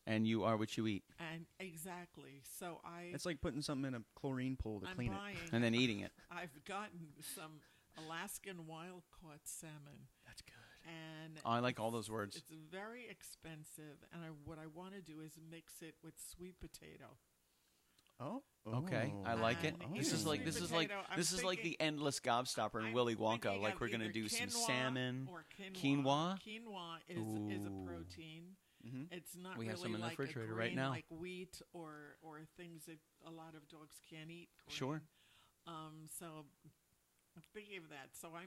and you are what you eat, And exactly. So It's like putting something in a chlorine pool to I'm clean buying. and then eating it. I've gotten some Alaskan wild-caught salmon, That's good. and Oh, I like all those words. it's very expensive. And what I want to do is mix it with sweet potato. Oh. Okay, Oh. I like it. And This is even like sweet this is like potato, I'm this is like the thinking- endless gobstopper in I'm Willy Wonka. thinking Like of we're gonna either do some quinoa salmon. or Quinoa? Quinoa is a Ooh. protein. Mhm. It's not We have really some in the like refrigerator a right grain now. like wheat or things that a lot of dogs can't eat. Grain. Sure. So I'm thinking of that. So I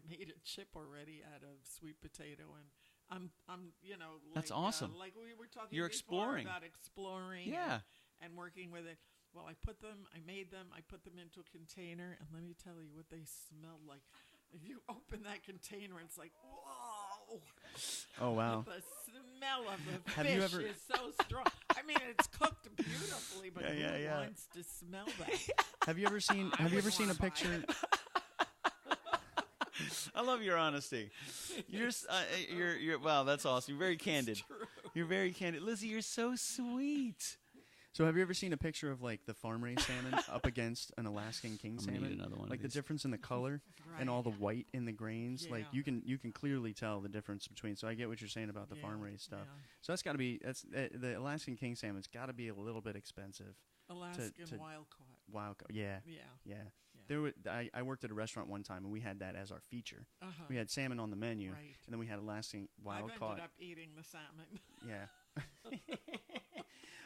made a chip already out of sweet potato, and I'm like, That's awesome. like we were talking You're before exploring. about exploring. Yeah. And working with it. Well, I made them, I put them into a container, and let me tell you what they smelled like. If you open that container, it's like, whoa! Oh, wow. The smell of the Have fish you ever- is so strong. I mean, it's cooked beautifully, but Yeah, who yeah. wants to smell that? Have you ever seen I Have you ever would seen a wanna buy picture? I love your honesty. You're wow, that's awesome. You're very candid. True. You're very candid, Lizzie. You're so sweet. So have you ever seen a picture of like the farm raised salmon up against an Alaskan king I'm gonna eat salmon? another one Like of the these. difference in the color and all the white in the grains. Like Yeah. you can clearly tell the difference between. So I get what you're saying about the farm raised stuff. Yeah. So that's got to be the Alaskan king salmon's got to be a little bit expensive. Alaskan to- wild caught. Wow. Yeah. Yeah. Yeah. Yeah. There were, I worked at a restaurant one time and we had that as our feature. Uh-huh. We had salmon on the menu, Right. and then we had Alaskan wild I've caught. ended up eating the salmon. Yeah.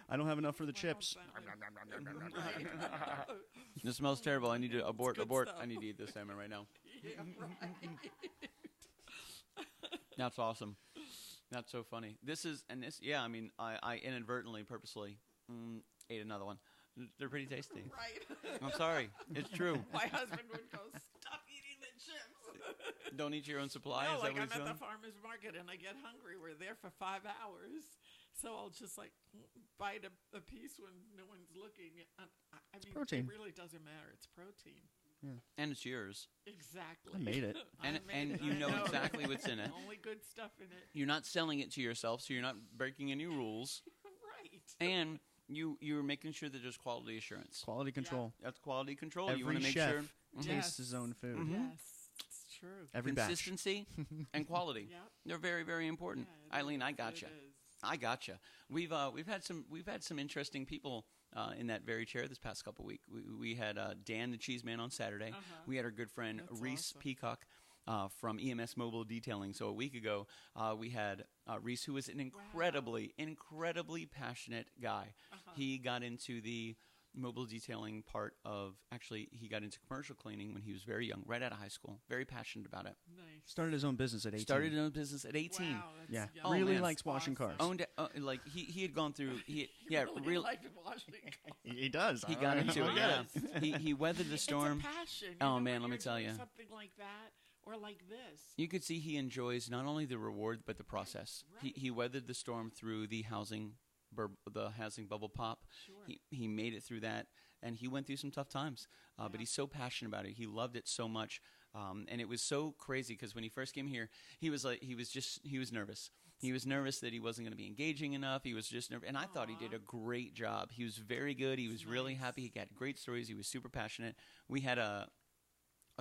I don't have enough for the chips. This smells terrible. I need to abort. good Abort. stuff. I need to eat this salmon right now. Yeah, right. That's awesome. That's so funny. This is and this. Yeah, I mean, I inadvertently, purposely ate another one. They're pretty tasty. Right. I'm sorry. It's true. My husband would go, "Stop eating the chips." Don't eat your own supply. No, Is like that I'm what at it's the farmer's market and I get hungry. We're there for 5 hours. So I'll just like bite a piece when no one's looking. I mean, protein. it really doesn't matter. It's protein. And it's yours. Exactly. I made it. And I made it. you I know exactly what's in it. Only good stuff in it. You're not selling it to yourself, so you're not breaking any rules. Right. And you're making sure that there's quality assurance. Quality control. That's quality control. you Every want to make chef sure tastes Yes. his own food. Mhm. Yes, it's true. Every batch. consistency and quality. Yep. They're very, very important. Yeah, it Eileen, is. I gotcha. It is. I gotcha. We've had some interesting people in that very chair this past couple weeks. We had Dan the Cheese Man on Saturday. Uh-huh. We had our good friend That's Reese awesome. Peacock from EMS Mobile Detailing. So a week ago, we had Reese, who is an incredibly passionate guy. Uh-huh. He got into the mobile detailing part of, actually, he got into commercial cleaning when he was very young, right out of high school. Very passionate about it. Nice. Started his own business at 18. Started his own business at 18. Wow, that's Yeah. young. Really man. likes washing cars. Owned like he had gone through He really real liked washing cars. He does. he got into it. Yes. Yeah, he weathered the storm. It's a passion. You Oh, know, man, when let me you're tell doing you. something like that or like this. You could see he enjoys not only the reward but the process. Right. He weathered the storm through the housing bubble pop. Sure. He made it through that, and he went through some tough times. But he's so passionate about it. He loved it so much, and it was so crazy because when he first came here, he was nervous. He was nervous that he wasn't going to be engaging enough. He was just nervous, and I thought he did a great job. He was very good. He was really happy. He got great stories. He was super passionate. We had a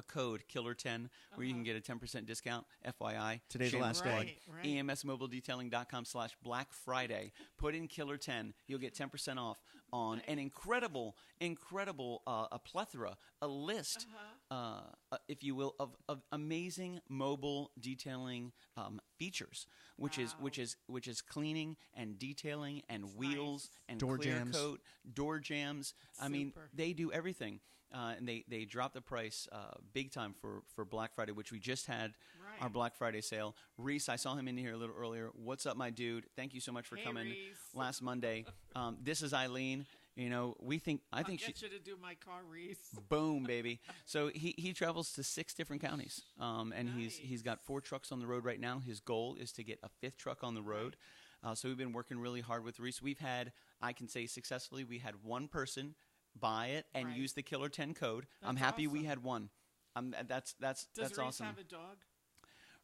code, Killer10, where you can get a 10% discount, FYI. Today's the last day. Right. EMSMobileDetailing.com/Black Friday. Put in Killer10. You'll get 10% off on an incredible a plethora, a list, if you will, of amazing mobile detailing features, which is cleaning and detailing and wheels and Door clear jams. coat, door jams. I mean, Super. they do everything. And they dropped the price big time for Black Friday, which we just had Right. our Black Friday sale. Reese, I saw him in here a little earlier. What's up, my dude? Thank you so much for Hey, coming Reese. last Monday. This is Eileen. You know, I I'll think get she. you to do my car, Reese. Boom, baby. So he travels to 6 different counties, and he's got 4 trucks on the road right now. His goal is to get a 5th truck on the road. So we've been working really hard with Reese. We've had, I can say successfully, we had one person buy it and Right. use the Killer 10 code. I'm That's happy we awesome. had one. That's Does Reese awesome. have a dog?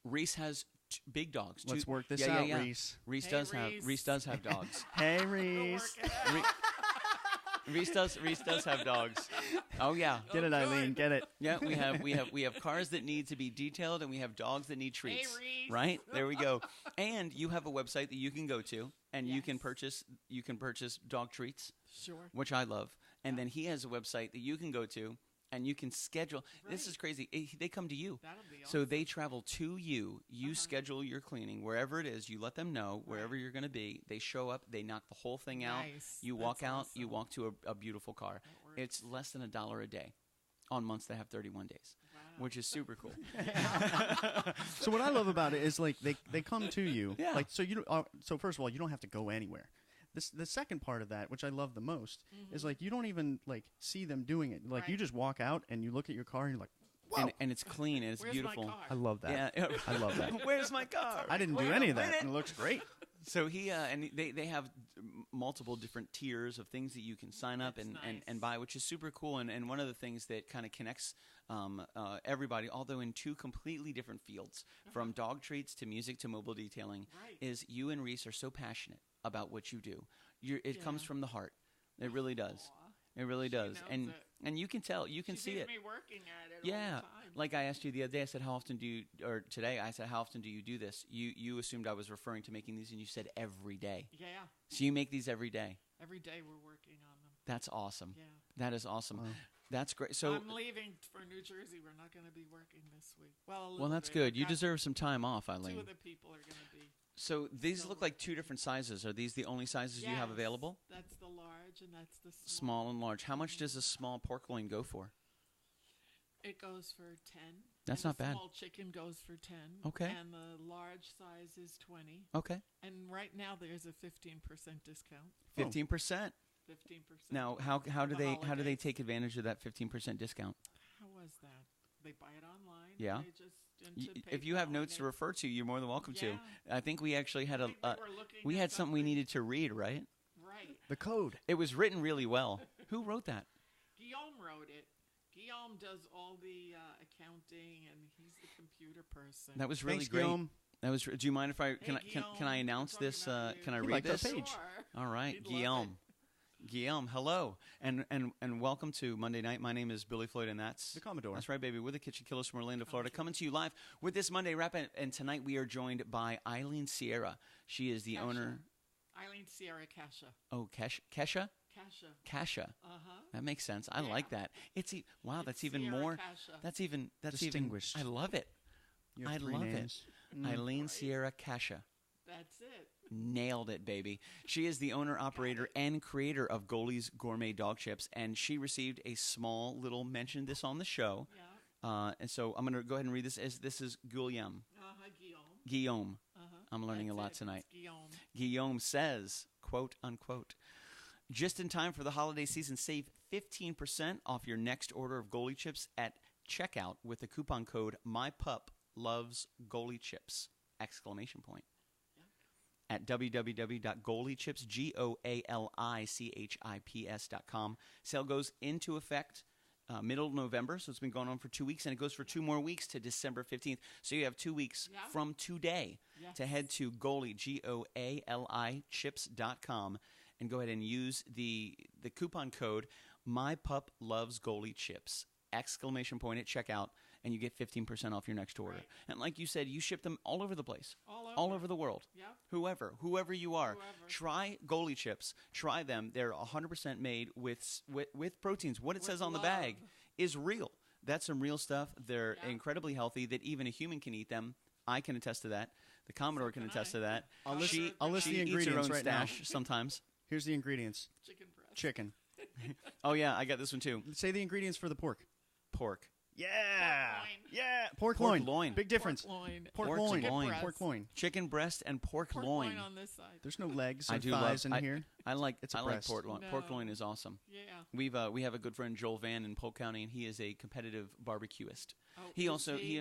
Reese has big dogs. Let's work this yeah, out, yeah. Reese. Reese Hey, does Reese. have dogs. Hey, We'll Reese. work it out. Reese does have dogs. Oh yeah. Get it, Eileen. Get it. Yeah, we have cars that need to be detailed, and we have dogs that need treats. Hey, Reese. Right? There we go. And you have a website that you can go to, and you can Yes. purchase dog treats, Sure. which I love. And then he has a website that you can go to, and you can schedule. This Right. is crazy. They come to you. That'll be So awesome. they travel to you. You schedule your cleaning wherever it is. You let them know wherever you're going to be. They show up. They knock the whole thing out. Nice. You walk That's out. You awesome. walk to a beautiful car. That works. It's less than $1 a day on months that have 31 days, Wow. which is super cool. So what I love about it is like they come to you. Yeah. Like so first of all, you don't have to go anywhere. The second part of that, which I love the most, is like you don't even like see them doing it. Like you Right. just walk out and you look at your car and you're like, whoa, And it's clean and it's Where's beautiful. my car? I love that. Yeah. I love that. Where's my car? I didn't do Wait any a of that, minute. and it looks great. So he and they have multiple different tiers of things that you can sign up That's and nice. buy, which is super cool. And one of the things that kind of connects everybody, although in two completely different fields, from dog treats to music to mobile detailing, Right. is you and Reese are so passionate about what you do. It comes Yeah. from the heart. It really does. Aw. It really She does. knows And it. and you can tell. You can She see sees it. me working at it Yeah, all the time. like I asked you the other day, I said, how often do you, or today, I said, how often do you do this? You assumed I was referring to making these, and you said every day. Yeah. So you make these every day. Every day we're working on them. That's awesome. Yeah. That is awesome. Wow. That's great. So, I'm leaving for New Jersey. We're not going to be working this week. Well, a well, little that's bit. good. I've You got deserve some time off, Two Eileen. of the people are going to be. So these So look like two different sizes. Are these the only sizes you have Yes, available? That's the large and that's the Small and large. How much does a small pork loin go for? It goes for 10. That's and not the bad. Small chicken goes for 10. Okay. And the large size is 20. Okay. And right now there's a 15% discount. 15%. 15%. Now, how do The they holidays. take advantage of that 15% discount? How was that? They buy it online. Yeah. They just into If you have PayPal notes and to refer to, you're more than welcome Yeah. to. I think we actually had we were looking we at had something we needed to read, right? Right. The code. It was written really well. Who wrote that? Guillaume wrote it. Guillaume does all the accounting, and he's the computer person. That was really Thanks, great. Guillaume. That was. Do you mind if I can Guillaume, can I we're announce talking this? about you. Can I He read liked our this? page. Sure. All right, He'd love Guillaume. Guillaume, hello, and welcome to Monday Night. My name is Billy Floyd, and that's The Commodore. That's right, baby. We're the KitchenKillaz from Orlando, Florida, coming to you live with this Monday wrap. And tonight we are joined by Eileen Sierra. She is the Kesha. owner. Eileen Sierra Kasha. Oh, Kesha. Kasha. Kasha. Uh-huh. That makes sense. I Yeah. like that. Wow, that's even Sierra more. Kasha. That's even Distinguished. I love it. You have I three love names. it. Eileen Sierra Kasha. That's it. Nailed it, baby. She is the owner, operator, and creator of Goali's Gourmet Dog Chips, and she received a small little mention this on the show. Yeah. And so I'm going to go ahead and read this. This is Guillaume. Guillaume. Guillaume. Uh-huh. I'm learning That's a lot it. tonight. It's Guillaume. Guillaume says, quote, unquote, just in time for the holiday season, save 15% off your next order of Goalie chips at checkout with the coupon code MyPupLovesGoalieChips! Exclamation point. At www.goaliechips, GOALICHIPS.com. Sale goes into effect middle of November, so it's been going on for 2 weeks, and it goes for 2 more weeks to December 15th. So you have 2 weeks Yeah. from today Yes. to head to Goalie, GOALICHIPS.com, and go ahead and use the coupon code MyPupLovesGoalieChips! Exclamation point at checkout, and you get 15% off your next order. Right. And like you said, you ship them all over the place. All Over the world. Yep. Whoever you are, Whoever. try Goalie chips. Try them. They're 100% made with proteins. What it With says on the love. bag is real. That's some real stuff. They're Yeah. incredibly healthy. That even a human can eat them. I can attest to that. The Commodore can can attest I. to that. I'll list- She I'll list she the eats her ingredients own right now. stash sometimes. Here's the ingredients. Chicken breast. Chicken. Oh yeah, I got this one too. Say the ingredients for the pork. Pork. Yeah. loin. Yeah. Pork Pork loin. loin. Big difference. Pork loin. Pork Pork loin. loin. breast. Pork loin. Chicken breast and pork, Pork loin. loin on this side. There's no legs I or do thighs love. in here. I like. It's a I like breast. pork loin. Pork No. loin is awesome. Yeah. We have a good friend Joel Van in Polk County, and he is a competitive barbecuist. Oh, He is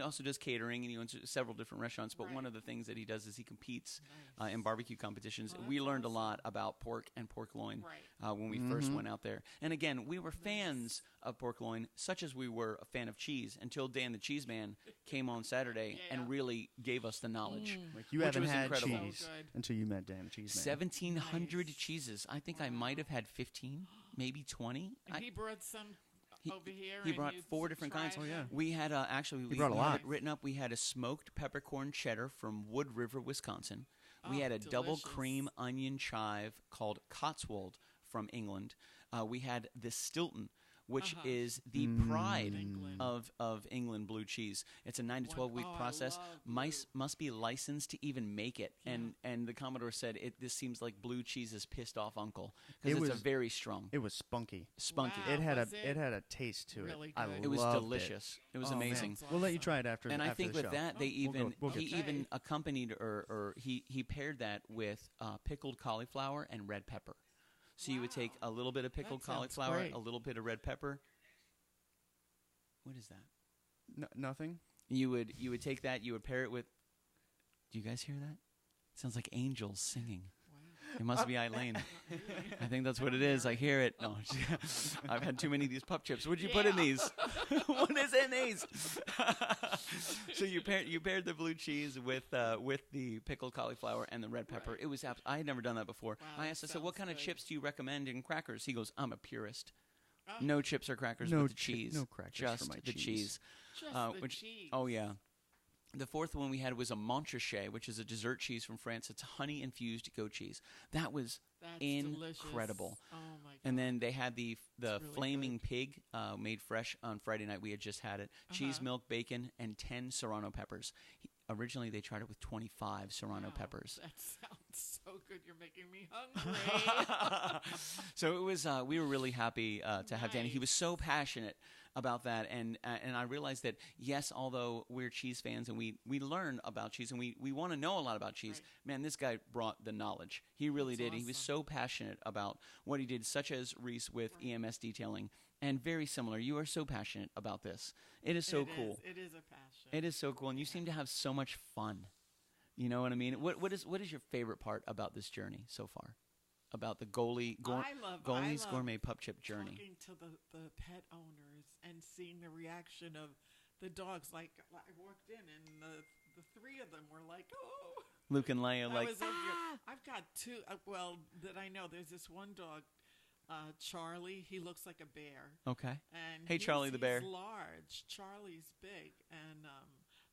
also does catering, and he owns several different restaurants. But one Right. of the things that he does is he competes Nice. in barbecue competitions. Oh, We that's learned a awesome. lot about pork and pork loin Right. when we first went out there. And again, we were fans of pork loin, such as we were a fan of cheese until Dan the Cheese Man came on Saturday and really gave us the knowledge. Like you Which haven't was had incredible. cheese So good. until you met Dan Cheese Man. 1,700 Nice. cheeses. I think I might have had 15, maybe 20. And he brought some over here. He and brought you 4 different kinds. tried Oh, yeah. them. We had actually we brought a had lot. it written up. We had a smoked peppercorn cheddar from Wood River, Wisconsin. We Oh, had a double delicious. cream onion chive called Cotswold from England. We had the Stilton, which is the pride England. of England blue cheese. It's a 9 to 12 week Oh, I process. love blue. Must be licensed to even make it. And the Commodore said this seems like blue cheese's pissed off uncle because it's a very strong, It was spunky. spunky. Wow. It had was it had a taste to really it. I good? It was loved delicious. It was Oh, man. amazing. Sounds We'll let you awesome. try it after. And I after think the with show. that, they even we'll he get even accompanied or he paired that with pickled cauliflower and red pepper. So you would take a little bit of pickled That sounds cauliflower, great. a little bit of red pepper. What is that? nothing. You would take that. You would pair it with. Do you guys hear that? It sounds like angels singing. It must be Eileen. I think that's what it is. I hear it. No, I've had too many of these pup chips. What'd you put in these? What is in these? So you paired the blue cheese with the pickled cauliflower and the red pepper. Right. It was I had never done that before. Wow, I asked, I said, "What kind of sounds chips do you recommend in crackers?" He goes, "I'm a purist. Oh. No chips or crackers No with the chi- cheese. no crackers for just my the cheese." cheese." Just the which cheese. oh yeah. The fourth one we had was a Montrachet, which is a dessert cheese from France. It's honey infused goat cheese. That was That's incredible. Delicious. Oh my god. And then they had the really flaming pig made fresh on Friday night. We had just had it. Cheese, milk, bacon, and 10 serrano peppers. Originally, they tried it with 25 serrano Wow, peppers. That sounds so good. You're making me hungry. So it was. We were really happy to have Danny. He was so passionate about that, and I realized that yes, although we're cheese fans and we learn about cheese and we want to know a lot about cheese, man, this guy brought the knowledge. He really That's did. He was awesome. so passionate about what he did, such as Reese with EMS detailing, and very similar. You are so passionate about this. It is so cool. It is a passion. It is so cool, and you seem to have so much fun. You know what I mean? What is your favorite part about this journey so far? About the Goali's I love Gourmet Pup Chip journey. Talking to the pet owners and seeing the reaction of the dogs. Like I walked in and the three of them were like, "Oh." Luke and Leia, I like, was over here. I've got two. That I know. There's this one dog, Charlie. He looks like a bear. okay. And Hey, Charlie the bear. He's large. Charlie's big, and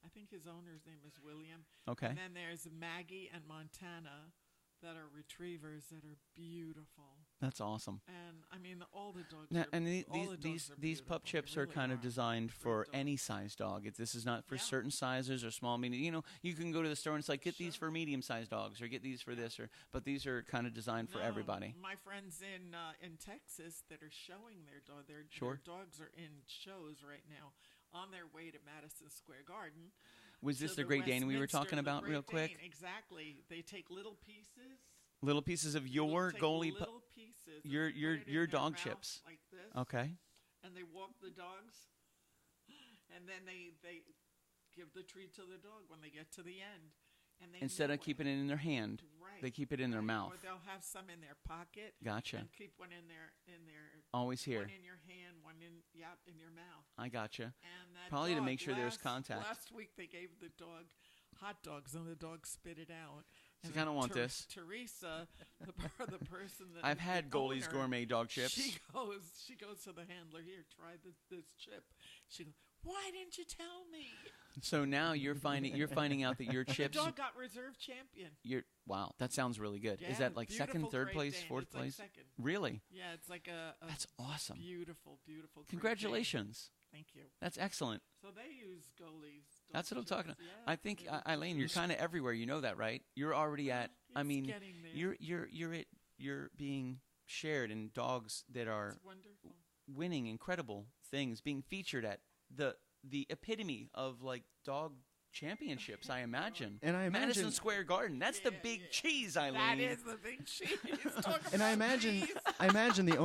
I think his owner's name is William. Okay. And then there's Maggie and Montana, that are retrievers that are beautiful. That's awesome. And I mean, all the dogs. Now, are, and all the dogs are these pup beautiful. chips They are really kind of designed for Great dogs. any size dog. This is not for Yeah. certain sizes or small, medium. You know, you can go to the store and it's like, get these Sure. for medium-sized dogs or get these for this, but these are kind of designed for No, everybody. My friends in Texas that are showing their dog, their dogs are in shows right now on their way to Madison Square Garden. Was this to the Great Dane we were Westminster, talking the about Great real quick? Dane, exactly. They take little pieces. Little pieces of your Take Goali, little pieces. and your put it in your their dog mouth chips. like this. Okay. And they walk the dogs, and then they give the treat to the dog when they get to the end. And they Instead know of keeping it in their hand, right. they keep it in their Right. mouth. Or they'll have some in their pocket. Gotcha. And keep one in their Always here. one in your hand, one in your mouth. I gotcha. And that Probably to dog, make sure there's contact. Last week they gave the dog hot dogs, and the dog spit it out. So And you kinda then want this. Teresa, the person that I've is had the Goali's owner, Gourmet dog chips. She goes to the handler. Here, try this chip. She goes, why didn't you tell me? So now you're finding out that your The chips. dog got reserve champion. Wow, that sounds really good. Yeah, Is that like second, beautiful third Great place, Dane. fourth It's like place? second. Really? Yeah, it's like a That's awesome. beautiful Great Dane. Congratulations. Thank you. That's excellent. So they use Goali's. That's what I'm talking about. Yeah, I think they do. Eileen, you're kind of everywhere. You know that, right? You're already at. I It's mean, getting there. you're being shared in dogs that are It's wonderful. winning incredible things, being featured at the epitome of like dog championships. I imagine. And I imagine- Madison Square Garden. That's the Yeah, big yeah. cheese, Eileen. That is the big cheese. Talk And I about imagine, cheese. I imagine the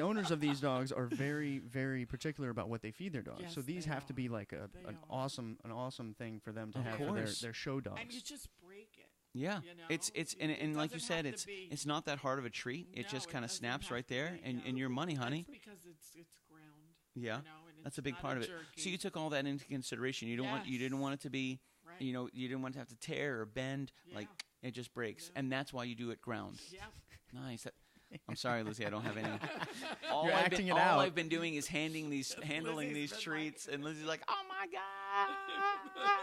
owners of these dogs are very, very particular about what they feed their dogs. Yes, so these they have to are. be like They an are. awesome thing for them to Of have for course. their show dogs. And you just break it. Yeah, You know, it's it- and it like you doesn't said, have to be- it's not that hard of a treat. It No, just it kind of doesn't snaps have right to there, be, and your money, honey. That's because it's ground. Yeah. You know, and That's a big not part a of it. jerky. So you took all that into consideration. You didn't want it to be, Right. you didn't want it to have to tear or bend. Yeah. Like it just breaks, Yeah. and that's why you do it ground. Yeah. Nice. I'm sorry, Lizzie. I don't have any. You're acting it out. All I've been doing is handling these Lizzie's been treats, and Lizzie's like, "Oh my god!"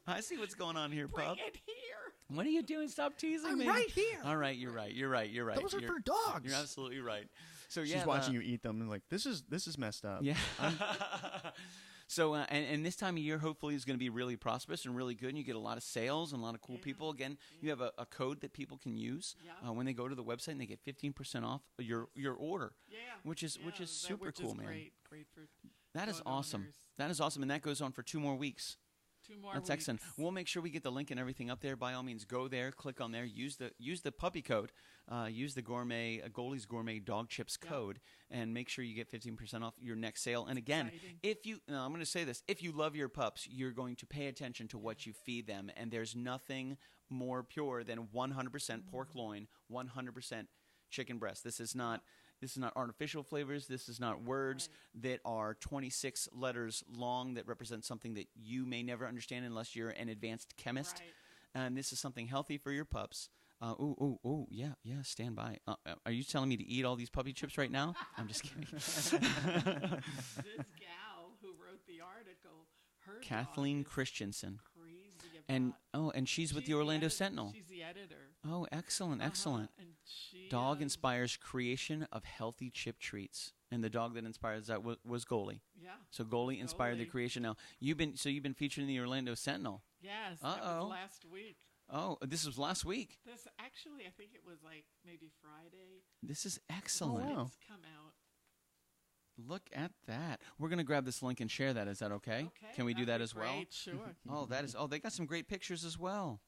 I see what's going on here, Bring pup. it here. What are you doing? Stop teasing I'm me. right here. All right, you're right. Those are for dogs. You're absolutely right. So She's watching you eat them and like, this is messed up. Yeah. So, and this time of year, hopefully, is going to be really prosperous and really good, and you get a lot of sales and a lot of cool people. Again, you have a code that people can use when they go to the website, and they get 15% off your order, which is super cool, man. Great for that is awesome. owners. That is awesome, and that goes on for 2 more weeks. 2 more That's weeks. excellent. We'll make sure we get the link and everything up there. By all means, go there, click on there, use the puppy code, use the Goali's Gourmet Dog Chips code, and make sure you get 15% off your next sale. And again, I'm going to say this: if you love your pups, you're going to pay attention to what you feed them, and there's nothing more pure than 100% pork loin, 100% chicken breast. This is not artificial flavors. This is not words that are 26 letters long that represent something that you may never understand unless you're an advanced chemist. Right. And this is something healthy for your pups. Yeah, stand by. Are you telling me to eat all these puppy chips right now? I'm just kidding. This gal who wrote the article, her Kathleen dog is Christensen. crazy about And she's with the Orlando Sentinel. She's the editor. Oh, excellent. And she Dog inspires creation of healthy chip treats, and the dog that inspires that was Goali. Yeah. So Goali inspired the Goali. creation. Now you've been featured in the Orlando Sentinel. Yes. That was last week. Oh, this was last week. This actually, I think it was like maybe Friday. This is excellent. Oh, wow. It's come out. Look at that. We're gonna grab this link and share that. Is that okay? Okay. Can we do that'd that be as well? great, Sure. Oh, that is. Oh, they got some great pictures as well.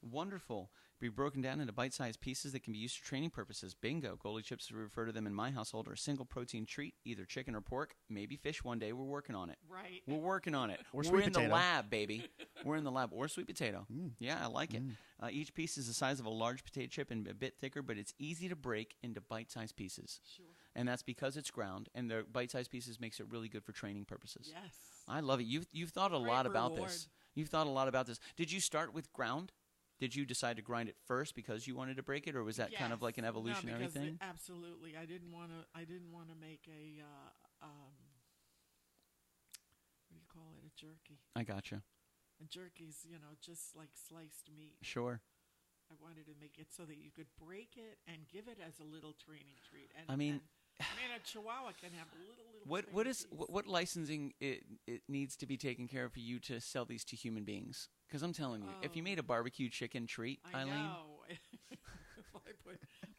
Wonderful. Be broken down into bite-sized pieces that can be used for training purposes. Bingo. Goalie chips, as we refer to them in my household, are a single protein treat, either chicken or pork, maybe fish one day. We're working on it. Right. We're working on it. Or We're sweet in the potato. lab, baby. We're in the lab. Or sweet potato. Yeah, I like it. Each piece is the size of a large potato chip and a bit thicker, but it's easy to break into bite-sized pieces. Sure. And that's because it's ground, and the bite-sized pieces makes it really good for training purposes. Yes. I love it. You've thought a Great lot about reward. this. You've thought a lot about this. Did you start with ground? Did you decide to grind it first because you wanted to break it, or was that kind of like an evolutionary thing? Absolutely. I didn't want to make a what do you call it? A jerky. I gotcha. And jerky's, just like sliced meat. Sure. I wanted to make it so that you could break it and give it as a little training treat. And I mean, a Chihuahua can have little. What licensing it needs to be taken care of for you to sell these to human beings? Because I'm telling you, if you made a barbecue chicken treat, I Eileen, know. If I put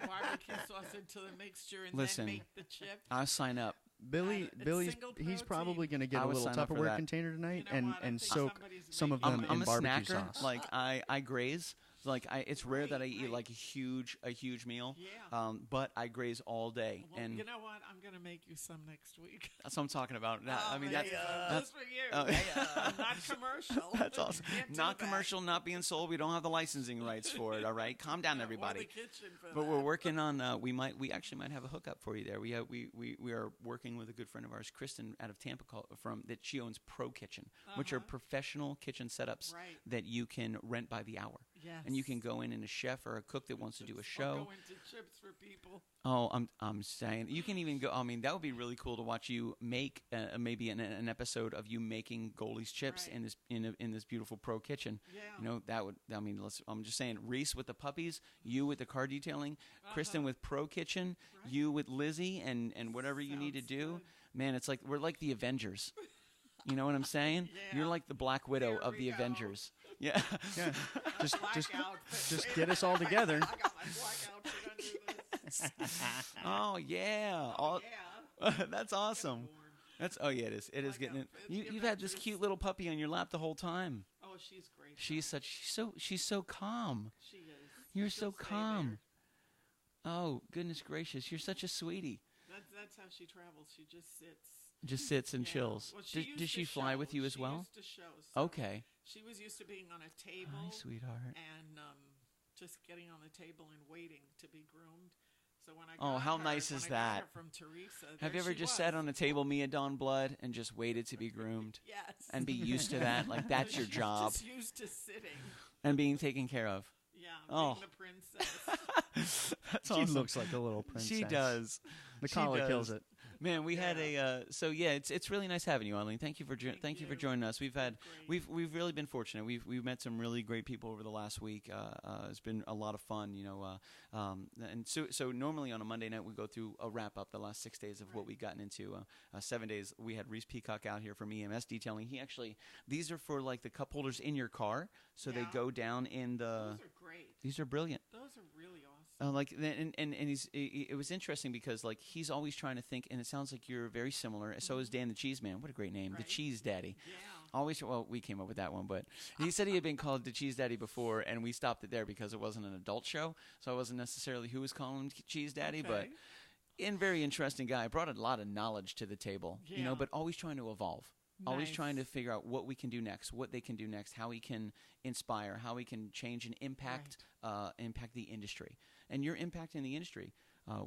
barbecue sauce into the mixture and Listen, then make the chip. I'll sign up. Billy's single he's protein. probably going to get I a would little sign up for Tupperware that. container tonight You know what? I and think soak somebody's some of making- them I'm in a barbecue snacker. sauce. Like I graze. Like it's rare that I eat Right. like a huge meal. Yeah. But I graze all day, Well, and you know what? I'm going to make you some next week. that's what I'm talking about. I mean, that's that's for you. oh. Not commercial. That's awesome. Can't do Not that. commercial, not being sold. We don't have the licensing rights for it. All right, calm down, Or everybody. the kitchen for But that. we're working on. We actually might have a hookup for you there. We are working with a good friend of ours, Kristen, out of Tampa, that she owns Pro Kitchen, which are professional kitchen setups Right. that you can rent by the hour. Yes. And you can go in and a chef or a cook that wants to do a Or show. go into chips for people. Oh, I'm saying you can even go. I mean, that would be really cool to watch you make maybe an episode of you making Goalie's chips Right. in this beautiful Pro Kitchen. Yeah. That would. I mean, I'm just saying, Reese with the puppies, you with the car detailing, Kristen with Pro Kitchen, Right. you with Lizzie, and whatever you need to Sounds do. good. Man, it's like we're like the Avengers. You know what I'm saying? Yeah. You're like the Black Widow Here of we the go. Avengers. Yeah. Yeah. just Black just outfit. just get us all together. I got my black outfit under this. Oh yeah. Yeah. That's awesome. That's it is. It is Black getting it. outfit, You've the had this Avengers. cute little puppy on your lap the whole time. Oh, she's great. She's so calm. She is. You're She'll so stay calm. Oh, goodness gracious. You're such a sweetie. there. That's how she travels. She just sits. Just sits and Yeah. chills. Well, she Does she fly with you as well? She used to show. So Okay. She was used to being on a table Hi, sweetheart. and just getting on the table and waiting to be groomed. So when I Oh, got how her, nice when is I got that? her from Teresa, Have you there ever she just was. sat on a table, Mia Dawn Blood, and just waited to be groomed Yes. and be used to that? Like, that's your She's job. Just used to sitting. And being taken care of. Yeah, Oh. being the princess. That's She awesome. looks like a little princess. She does. The She collar does. kills it. Man, we had Yeah. so yeah, it's really nice having you, Eileen. Thank you for thank you for you. joining us. We've had Great. we've really been fortunate. We've met some really great people over the last week. It's been a lot of fun, you know. And so normally on a Monday night we go through a wrap up the last 6 days of what we've gotten into. 7 days we had Reese Peacock out here from EMS detailing. He actually these are for like the cup holders in your car, so they Yeah. go down in the. Those are great. These are brilliant. Those are really awesome. Like and it was interesting because like he's always trying to think, and it sounds like you're very similar. So is Dan the Cheese Man. What a great name, the Right. Cheese Daddy. Yeah. Always, well, we came up with that one, but he said he had been called the Cheese Daddy before, and we stopped it there because it wasn't an adult show, so I wasn't necessarily who was calling him Cheese Daddy, but very interesting guy. Brought a lot of knowledge to the table, you know, Yeah. but always trying to evolve. Always Nice. trying to figure out what we can do next, what they can do next, how he can inspire, how he can change and impact impact the industry. And you're impacting the industry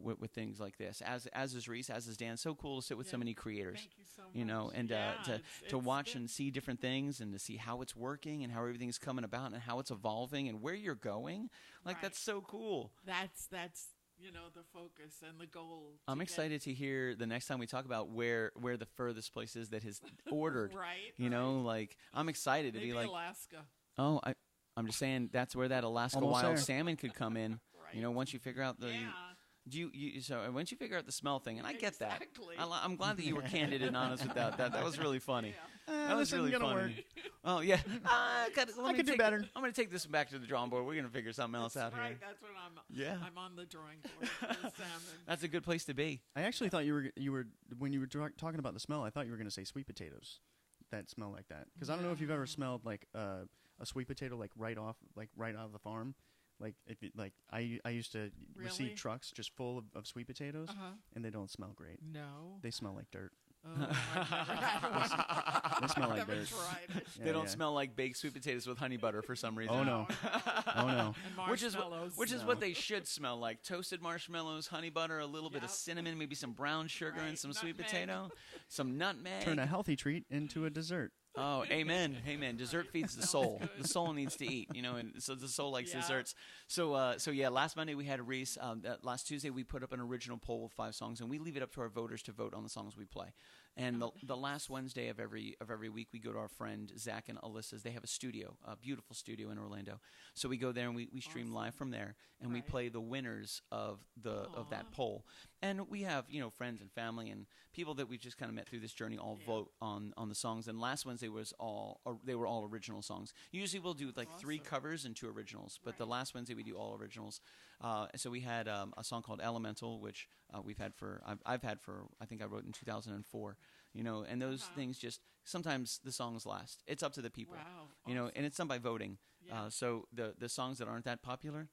with things like this, as is Reese, as is Dan. So cool to sit with so Yeah. many creators. Thank you so much. You know, and Yeah, to it's watch been- and see different things and to see how it's working and how everything's coming about and how it's evolving and where you're going. Like, Right. that's so cool. That's you know, the focus and the goal. I'm to excited to hear the next time we talk about where the furthest place is that has ordered. Right. You know, right. like, I'm excited to Maybe be like, Alaska. oh, I'm just saying that's where that Alaska Almost wild there. salmon could come in. Right. You know, once you figure out the Yeah. so once you figure out the smell thing, and I get that. Exactly. I'm glad that you were candid and honest with that. That was really funny. Yeah. That was this isn't really gonna funny. work. Oh yeah, I could do better. I'm going to take this back to the drawing board. We're going to figure something else out That's right. here. That's what Yeah. I'm on the drawing board for the salmon. That's a good place to be. I actually thought you were when you were talking about the smell. I thought you were going to say sweet potatoes that smell like that. Because I don't know if you've ever smelled like a sweet potato like right off of the farm. Like if it, like I used to Really? receive trucks just full of sweet potatoes, Uh-huh. and they don't smell great. No. They smell like dirt. Oh, I've never had one. They smell like I've never dirt. tried it. They don't smell like baked sweet potatoes with honey butter for some reason. Oh no! Oh no! And Which is marshmallows. what No. they should smell like: toasted marshmallows, honey butter, a little bit of Yep. cinnamon, maybe some brown sugar, and Right. some sweet Nutmeg. potato, some nutmeg. Turn a healthy treat into a dessert. Oh, amen, amen. Dessert feeds the Sounds soul. good. The soul needs to eat, you know, and so the soul likes Yeah. desserts. So yeah, last Monday we had Reese. That last Tuesday we put up an original poll with 5 songs, and we leave it up to our voters to vote on the songs we play. And the last Wednesday of every week, we go to our friend Zach and Alyssa's. They have a studio, a beautiful studio in Orlando. So we go there and we stream live from there, and we Right. play the winners of that Aw. poll. And we have friends and family and people that we've just kind of met through this journey all Yeah. vote on the songs. And last Wednesday they were all original songs. Usually we'll do like 3 Awesome. covers and 2 originals, but the Right. last Wednesday we do all originals. So we had a song called Elemental, which I've had for I think I wrote in 2004. And those things just sometimes the songs last. It's up to the people. Wow. And it's done by voting. Yeah. So the songs that aren't that popular,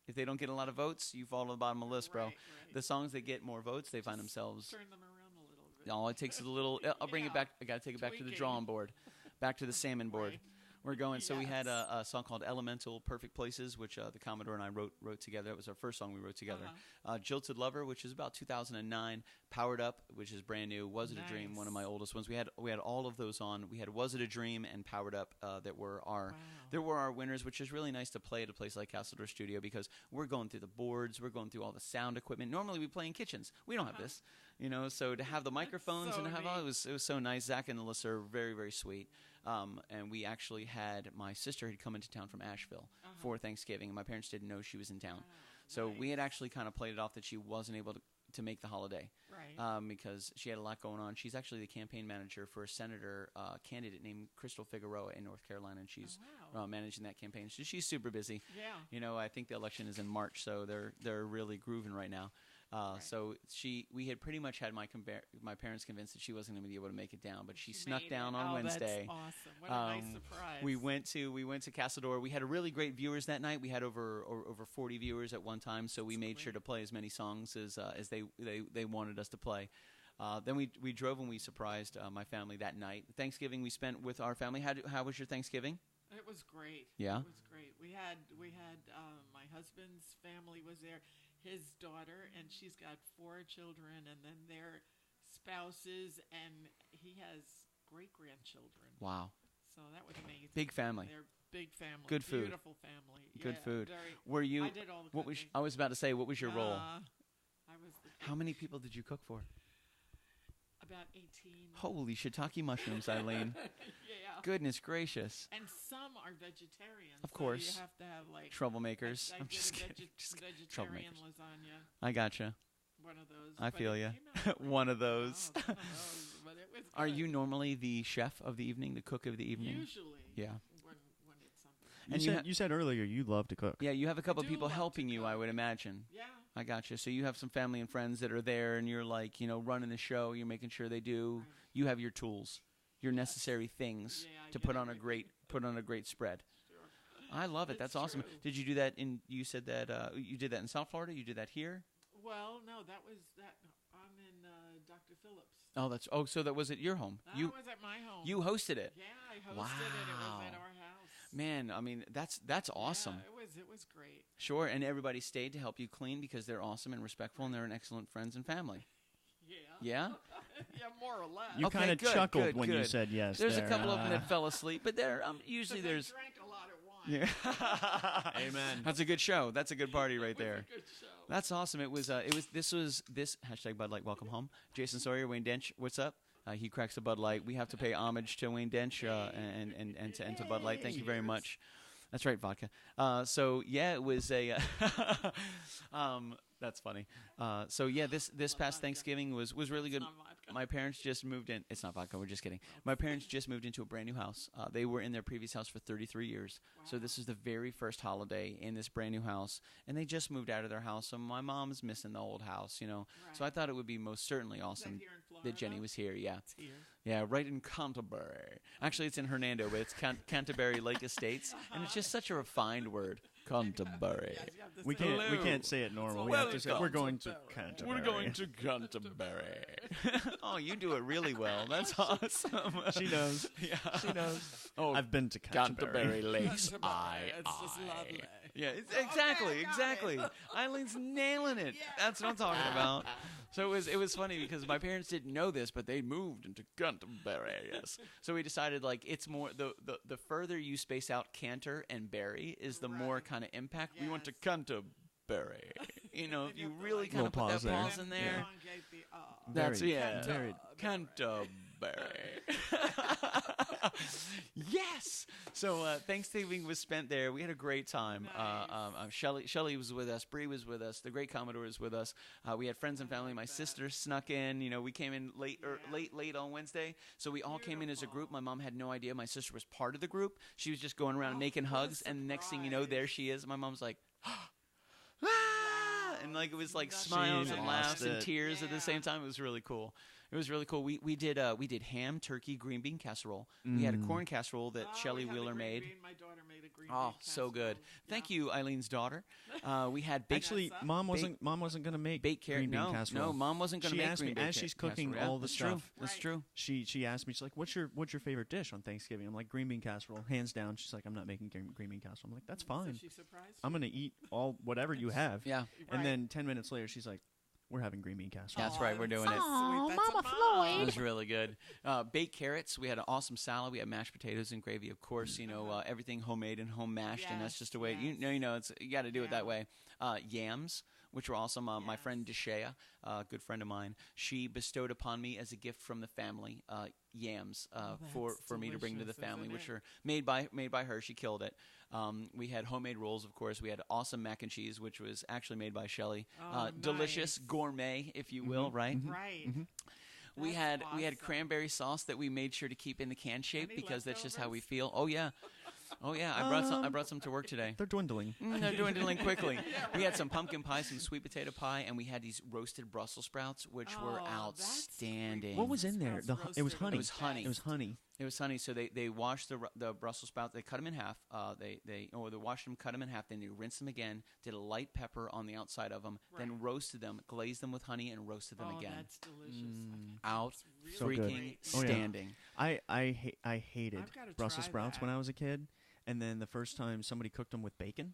if they don't get a lot of votes, you fall to the bottom of the list, bro. Right. The songs that get more votes, they find themselves. Turn them around a little bit. All it takes is a little. I'll bring it Yeah. back. I got to take it back to the Tweaking. drawing board, back to the salmon board. Right. We're going. So we had Yes. a song called "Elemental," "Perfect Places," which the Commodore and I wrote together. It was our first song we wrote together. "Jilted Lover," which is about 2009. "Powered Up," which is brand new. "Was It a Dream," one of my Nice. oldest ones. We had all of those on. We had "Was It a Dream" and "Powered Up" that were our. Wow. There were our winners, which is really nice to play at a place like Castledor Studio because we're going through the boards, we're going through all the sound equipment. Normally we play in kitchens. We don't have this, so to have the microphones so and to have all it neat. was so nice. Zach and Alyssa are very, very sweet. And we actually had my sister had come into town from Asheville for Thanksgiving, and my parents didn't know she was in town. So we had actually kind of played it off that she wasn't able to make the holiday. Right. Because she had a lot going on. She's actually the campaign manager for a senator candidate named Crystal Figueroa in North Carolina, and she's wow. managing that campaign. So she's super busy. Yeah. I think the election is in March, so they're really grooving right now. So we had pretty much had my parents convinced that she wasn't going to be able to make it down, but she snuck made down it. on Oh, Wednesday. That's awesome. What a nice surprise. We went to Castledor. We had a really great viewers that night. We had over 40 viewers at one time, so we made sure to play as many songs as they wanted us to play. Then we drove and we surprised my family that night. Thanksgiving we spent with our family. How was your Thanksgiving? It was great. Yeah? It was great. We had my husband's family was there. his daughter, and she's got 4 children, and then their spouses, and he has great-grandchildren. Wow. So that was amazing. Big family. They're big family. Good food. Beautiful family. Good Yeah, food. very- Were you? I did all the What was? cooking. I was about to say, what was your role? I was the How many people did you cook for? about 18. Holy shiitake mushrooms, Eileen. Yeah. Goodness gracious. And some are vegetarian. Of so course. you have to have like Troublemakers. I I'm did just a kidding. Just kidding. vegetarian Troublemakers. lasagna. I gotcha. One of those. I but feel it ya. came out One of really those. well, one of those, but it was Are good. you normally the chef of the evening, the cook of the evening? Usually. Yeah. When it's something. And You you said, you said earlier you love to cook. Yeah, you have a couple do people love to helping you, I cook. would imagine. Yeah. I gotcha. So you have some family and friends that are there, and you're like, running the show. You're making sure they do. Right. You have your tools, your necessary things Yeah, I to get put on a everything. great spread. Sure. I love it. That's It's awesome. true. Did you do that in? You said that you did that in South Florida. You did that here. Well, no, that was that. I'm in Dr. Phillips. Oh, that's so that was at your home. That You was at my home. you hosted it. Yeah, I hosted it. It was Wow. at our house. Man, I mean that's awesome. Yeah, it was great. Sure, and everybody stayed to help you clean because they're awesome and respectful, and they're an excellent friends and family. Yeah. Yeah. Yeah, more or less. You Okay, kind of good, chuckled good, when you good. said yes. There's there. a couple of them that fell asleep, but there usually But there's. they drank a lot of wine. Yeah. Amen. That's a good show. That's a good party right It was there. a good show. That's awesome. This hashtag Bud Light Welcome Home. Jason Sawyer, Wayne Dench, what's up? He cracks a Bud Light. We have to pay homage to Wayne Dench and to Bud Light. Thank you very Cheers. much. That's right, vodka. So yeah, it was a. That's funny. So yeah, this past vodka. Thanksgiving was really good. It's not vodka. My parents just moved in. It's not vodka. We're just kidding. My parents just moved into a brand new house. They were in their previous house for 33 years. So this is the very first holiday in this brand new house, and they just moved out of their house. So my mom's missing the old house, So I Right. thought it would be most certainly Is that awesome here in Florida? that Jenny was here. Yeah, It's here. yeah, right in Canterbury. Actually, it's in Hernando, but it's Canterbury Lake Estates, and it's just such a refined word, Canterbury. Yes, you have to We say can't. We Hello. can't say it normal. We Well, have to say welcome we're going to to Canterbury. We're going to Canterbury. Oh, you do it really well. That's awesome. She knows. Yeah. She knows. Oh, I've been to Canterbury Canterbury. Lakes. Canterbury. It's just lovely. Yeah, Okay, exactly, got exactly. it. Eileen's nailing it. Yeah. That's what I'm talking about. So it was funny because my parents didn't know this, but they moved into Canterbury. Yes. So we decided it's more the further you space out Canter and Berry is the more Right. kind of impact. We went to Yes. Canterbury. If you have to, really like, kind of Little put that pause there. pause in there. Elongate the, That's Very, yeah. very- Canterbury. Yes. So Thanksgiving was spent there. We had a great time. Nice. Shelly was with us. Bree was with us. The great Commodore was with us. We had friends and family. My sister snuck in. We came in late late on Wednesday. So we all came in as a group. My mom had no idea my sister was part of the group. She was just going around making what a hugs. And the next thing you know, there she is. My mom's like, ah! And it was like She smiles and lost laughs and it. tears at the Yeah. same time. It was really cool. It was really cool. We did ham, turkey, green bean casserole. We had a corn casserole that Shelley we had the Wheeler green made. bean. My daughter made a green Oh, bean so good. casserole. Thank Yeah. you, Eileen's daughter. We had baked Actually, Vanessa? mom wasn't going to make baked carrot. green bean No, casserole. no, mom wasn't going to She make asked green me bean as she's cooking casserole. all Yeah, the that's stuff. True. That's Right. true. She asked me, she's like, what's your favorite dish on Thanksgiving? I'm like, green bean casserole, hands down. She's like, I'm not making green bean casserole. I'm like, that's fine. So she surprised I'm gonna eat whatever you have. Yeah, you? And Right. then 10 minutes later, she's like, we're having green bean casserole. That's right, we're that's doing it. so sweet. That's a mom. it was really good. Baked carrots. We had an awesome salad. We had mashed potatoes and gravy, of course. Everything homemade and home mashed, and that's Yes, just the way. yes. You got to do it that Yeah. way. Yams, which were awesome. My friend Deshea, a good friend of mine, she bestowed upon me as a gift from the family yams for that's me to bring to the delicious, family, isn't which it? were made by her. She killed it. We had homemade rolls, of course. We had awesome mac and cheese, which was actually made by Shelley. Oh, Delicious nice. gourmet, if you will, right? Right. We That's had awesome. cranberry sauce that we made sure to keep in the can shape Any because that's just how we leftovers? feel. Oh yeah. I brought some to work today. They're dwindling. They're dwindling quickly. We had some pumpkin pie, some sweet potato pie, and we had these roasted Brussels sprouts, which were Oh, that's outstanding. What was in there? Sprouts It was roasted honey. It was honey. It was honey. It was honey. So they washed the Brussels sprouts. They cut them in half. They washed them, cut them in half. Then they rinsed them again. Did a light pepper on the outside of them. Then Right. roasted them, glazed them with honey, and roasted them Oh, again. that's delicious. Out That's So really good. freaking Oh, yeah. standing. I hated I've gotta Brussels try sprouts that. when I was a kid, and then the first time somebody cooked them with bacon,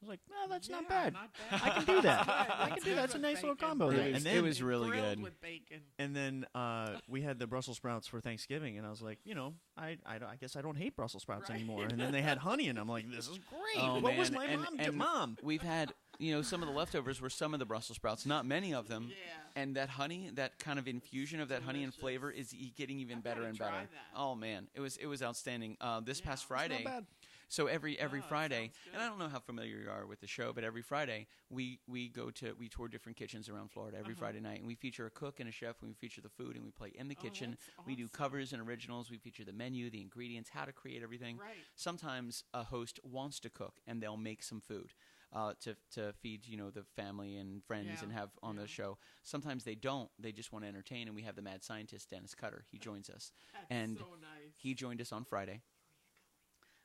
was like, no, that's not Yeah, bad. Not bad. I can do that. That's good. I can do that. It's a With nice little bacon. combo It there. was- And then it was really Grilled good. with bacon. And then we had the Brussels sprouts for Thanksgiving, and I was like, I guess I don't hate Brussels sprouts Right. anymore. And then they had honey, and I'm like, this is great. Oh, what was man. my mom? We've had, some of the leftovers were some of the Brussels sprouts, not many of them. Yeah. And that honey, that kind of infusion of that honey and Delicious. flavor is getting even I better gotta and try better. that. Oh man, it was outstanding. This Yeah, past it's Friday, Not bad. so every Oh, it Friday, sounds good. and I don't know how familiar you are with the show, but every Friday we tour different kitchens around Florida every Friday night, and we feature a cook and a chef, and we feature the food, and we play in the kitchen. that's We do awesome. covers and originals. We feature the menu, the ingredients, how to create everything. Right. Sometimes a host wants to cook, and they'll make some food to feed the family and friends Yeah, and have on the yeah. show. Sometimes they don't; they just want to entertain. And we have the mad scientist Dennis Cutter. He joins us, That's and so nice. he joined us on Friday.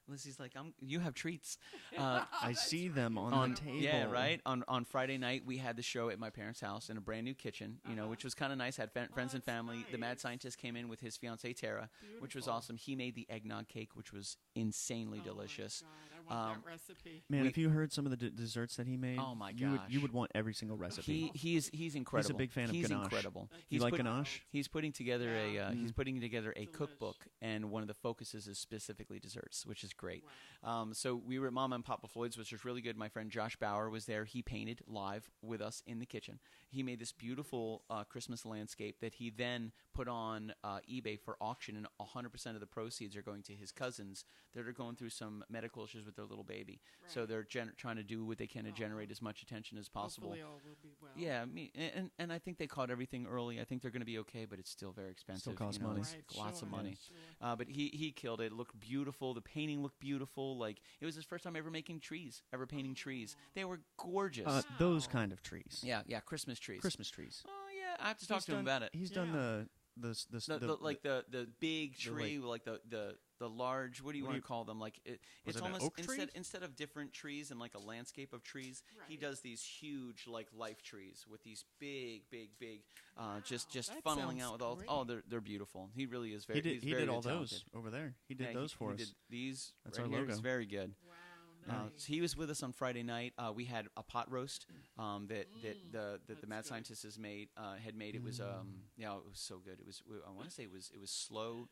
Lizzie's like, you have treats. I see them on the table. Yeah, right. On Friday night, we had the show at my parents' house in a brand new kitchen, which was kind of nice. Had friends and that's family. The mad nice. scientist came in with his fiancee Tara, which was Beautiful. awesome. He made the eggnog cake, which was insanely Oh, delicious. My God, I want that recipe. Man, We- if you heard some of the desserts that he made, Oh, my you gosh. would want every single recipe. He's incredible. big fan of He's ganache. incredible. You He's like put- ganache? He's putting together Yeah. he's putting together a Delish. cookbook, and one of the focuses is specifically desserts, which is great. Wow. So we were at Mama and Papa Floyd's, which was really good. My friend Josh Bauer was there. He painted live with us in the kitchen. He made this beautiful Christmas landscape that he then put on eBay for auction, and 100% of the proceeds are going to his cousins that are going through some medical issues with their little baby. So Right. they're trying to do what they can to generate as much attention as possible. Hopefully all will be well. Yeah, and I think they caught everything early. I think they're going to be okay, but it's still very expensive. costs money. It's Right, lots of sure, money. sure. But he killed it. It looked beautiful. The painting looked beautiful. Like, it was his first time ever painting trees. They were gorgeous. Those kind of trees. yeah, Christmas trees. Christmas trees. Oh yeah, I have to talk to him about it. He's done Yeah. The big tree, like the large. What do you want to call them? Like it's it an almost oak tree? instead of different trees and like a landscape of trees, he Right. does these huge like life trees with these big, just that funneling sounds out with all. great. Oh, they're beautiful. He really is very. He did. He's He very did all talented. those over there. He did Yeah, those for he us. did these. That's right our here. logo. It's very good. Wow, nice. So he was with us on Friday night. We had a pot roast that the That's mad good. scientist had made. It was it was so good. It was I want to say it was slow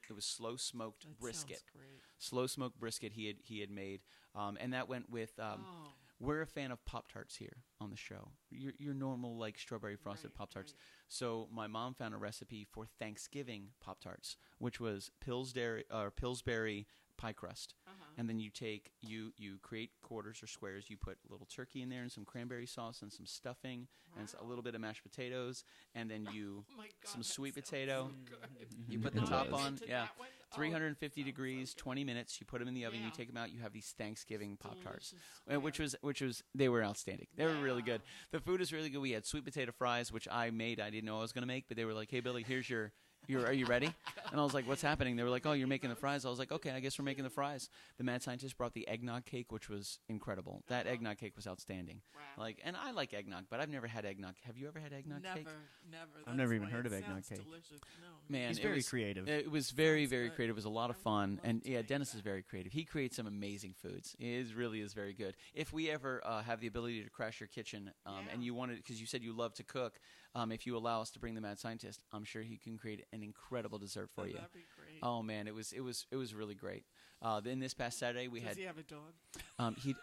smoked That brisket. sounds great. Slow smoked brisket he had made, and that went with. Oh, We're a fan of Pop-Tarts here on the show. Your normal like strawberry frosted Right, Pop-Tarts. right. So my mom found a recipe for Thanksgiving Pop-Tarts, which was Pillsbury pie crust. And then you create quarters or squares. You put a little turkey in there and some cranberry sauce and some stuffing and a little bit of mashed potatoes, and then you Oh my God, some that sweet sounds potato. so good. You put the It top was. on, To yeah. that one? Oh, 350 sounds so degrees, good. 20 minutes. You put them in the oven. You Yeah. take them out. You have these Thanksgiving Pop-Tarts, Delicious which was they were outstanding. They were really good. Yeah. The food is really good. We had sweet potato fries, which I made. I didn't know I was going to make, but they were like, "Hey Billy, here's your are you ready?" And I was like, "What's happening?" They were like, "Oh, you're making the fries." I was like, "Okay, I guess we're making the fries." The mad scientist brought the eggnog cake, which was incredible. That eggnog cake was outstanding. Wow. And I like eggnog, but I've never had eggnog. Have you ever had eggnog cake? Never. I've never That's even why heard it of eggnog sounds cake. Delicious. No. Man, He's it very was creative. It was very, Sounds very good. creative. It was a lot of I fun, love and yeah, eggnog. Dennis is very creative. He creates some amazing foods. He really is very good. If we ever have the ability to crash your kitchen, and you wanted, because you said you love to cook, if you allow us to bring the mad scientist, I'm sure he can create an incredible dessert for you. That'd be great. Oh man, it was really great. Then this past Saturday we Does had he have a dog?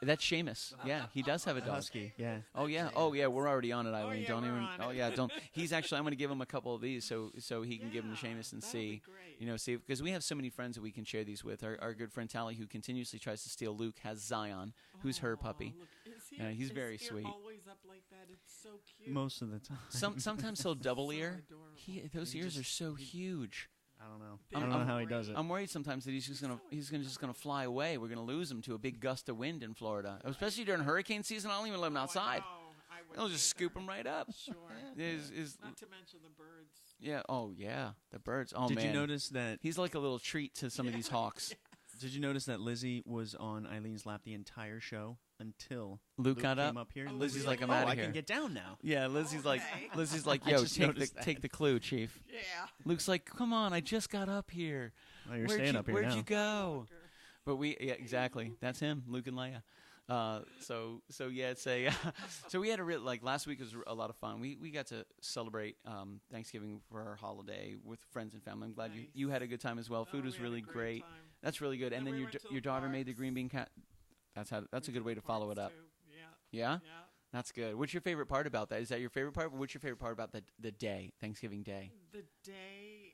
that's Seamus. Yeah, he does have a dog. Husky. Yeah. Oh yeah, we're already on it, Eileen. yeah, Don't we're even. on Oh it. yeah, don't. He's actually. I'm going to give him a couple of these so he can give them to Yeah, Seamus and that'll see. be great. See, because we have so many friends that we can share these with. Our good friend Tally, who continuously tries to steal Luke, has Zion, who's her puppy. Look, is he, Yeah, he's is very ear sweet. Always up like that. It's so cute. Most of the time. Sometimes he'll double So ear. adorable. Those He ears just- are so huge. I don't know. They're I don't know how he great. does it. I'm worried sometimes that he's just gonna fly away. We're gonna lose him to a big gust of wind in Florida, especially during hurricane season. I don't even let him outside. They'll just scoop him right up. Sure. Not to mention the birds. Yeah. Oh yeah. The birds. Oh Did man. you notice that? He's like a little treat to some of these hawks. Did you notice that Lizzie was on Eileen's lap the entire show until Luke got came up. here? And Oh, Lizzie's really? like, I'm "Oh, outta I here." can get down now." Yeah, Lizzie's like, Okay. I yo, just take noticed that. the clue, Chief. Yeah. Luke's like, come on, I just got up here. Oh, you're staying up here Where'd now. you go? But exactly. That's him, Luke and Leia. So yeah, it's a so we had a real last week was a lot of fun. We got to celebrate Thanksgiving for our holiday with friends and family. I'm glad you had a good time as well. Food was really great. Time. That's really good. And then your daughter made the green bean cat. That's a good way to follow it up. Yeah. That's good. What's your favorite part about that? Is that your favorite part? What's your favorite part about the day, Thanksgiving Day? The day,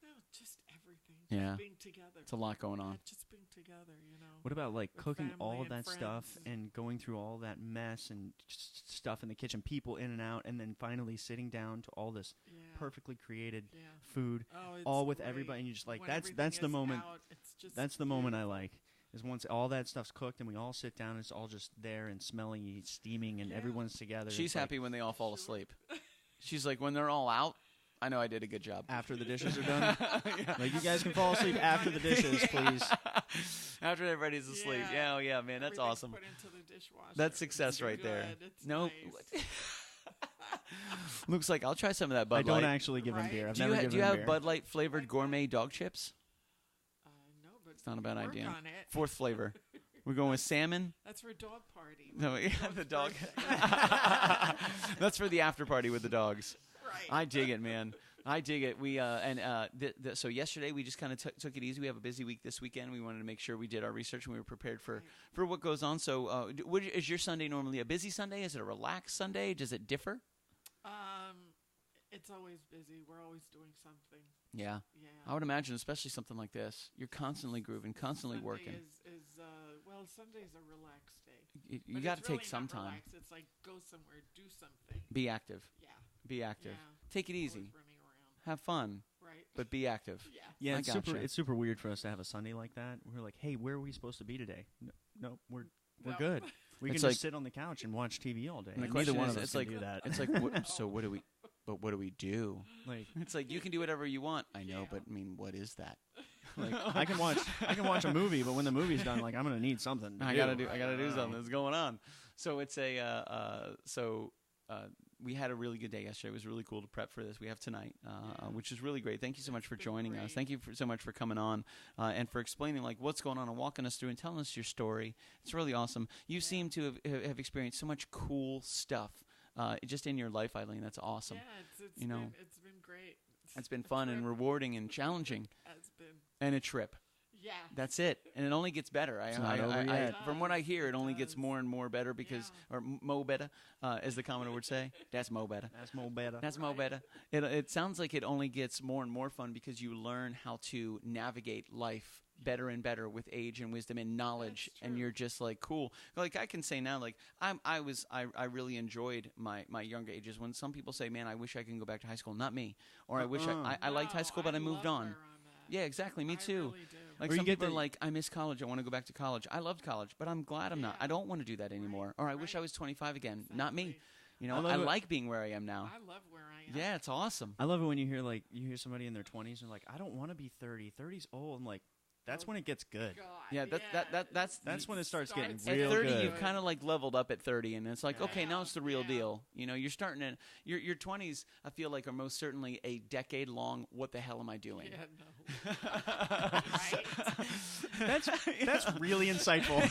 no, just everything. Yeah. Just being together. It's a lot going on. Just being together, you know. What about like cooking all of that friends stuff and going through all that mess and stuff in the kitchen, people in and out, and then finally sitting down to all this perfectly created food, all with everybody, and you just like that's the moment. That's the moment I like. Is once all that stuff's cooked and we all sit down, it's all just there and smelling, steaming, and everyone's together. She's happy when they all fall asleep. She's like, when they're all out, I know I did a good job. After the dishes are done? Like, you guys can fall asleep after the dishes, please. After everybody's asleep. Yeah, man, that's awesome. Put into the dishwasher. That's success right there. Nope. Nice. Looks like I'll try some of that Bud Light. I don't actually give him beer. I've never given him beer. Do you have Bud Light flavored gourmet dog chips? No, but it's not a bad idea. On it. Fourth flavor. We're going with salmon. That's for a dog party. No, the dog. That's for the after party with the dogs. Right. I dig it, man. I dig it. We so yesterday we just kind of took it easy. We have a busy week this weekend. We wanted to make sure we did our research and we were prepared for what goes on. So, is your Sunday normally a busy Sunday? Is it a relaxed Sunday? Does it differ? It's always busy. We're always doing something. Yeah. I would imagine, especially something like this. You're constantly grooving, constantly Sunday working. Sunday's a relaxed day. You got to take some time. Relax. It's like go somewhere, do something. Be active. Yeah. Be active. Yeah. Take it easy. Running around. Have fun. Right. But be active. Yeah, it's super weird for us to have a Sunday like that. We're like, hey, where are we supposed to be today? No, we're good. We can just sit on the couch and watch TV all day. And neither one of us can do that. It's like, so what do we? But what do we do? Like, it's like you can do whatever you want. I know, but I mean, what is that? Like, I can watch a movie, but when the movie's done, like, I'm gonna need something. I gotta do something that's going on. So it's we had a really good day yesterday. It was really cool to prep for this. We have tonight, which is really great. Thank you so much for joining us. Thank you so much for coming on and for explaining like what's going on and walking us through and telling us your story. It's really awesome. You seem to have experienced so much cool stuff just in your life, Eileen. That's awesome. Yeah, it's been great. It's been fun and rewarding and challenging. It's been. And a trip. Yeah. That's it. And it only gets better. From what I hear, it only gets more and more better because, or mo better, as the Commodore would say. That's mo better. That's mo better. That's mo better. It sounds like it only gets more and more fun because you learn how to navigate life better and better with age and wisdom and knowledge, and you're just like cool. Like I can say now, like I really enjoyed my younger ages. When some people say, "Man, I wish I can go back to high school," not me. Or I wish I liked high school, but I moved on. Yeah, exactly. Me too. Really do. Like some people are like, I miss college. I want to go back to college. I loved college, but I'm glad I'm not. I don't want to do that anymore. Or I wish I was 25 again. Exactly. Not me. You know, I like being where I am now. I love where I am. Yeah, it's awesome. I love it when you hear somebody in their 20s and like, I don't want to be 30. 30's old. I'm like, that's when it gets good. God, yeah, that's when it starts getting at real 30, good. you've kind of like leveled up at 30, and it's like, okay, now it's the real deal. You know, you're starting to your 20s. I feel like are most certainly a decade long. What the hell am I doing? Yeah, no. Right. That's really insightful.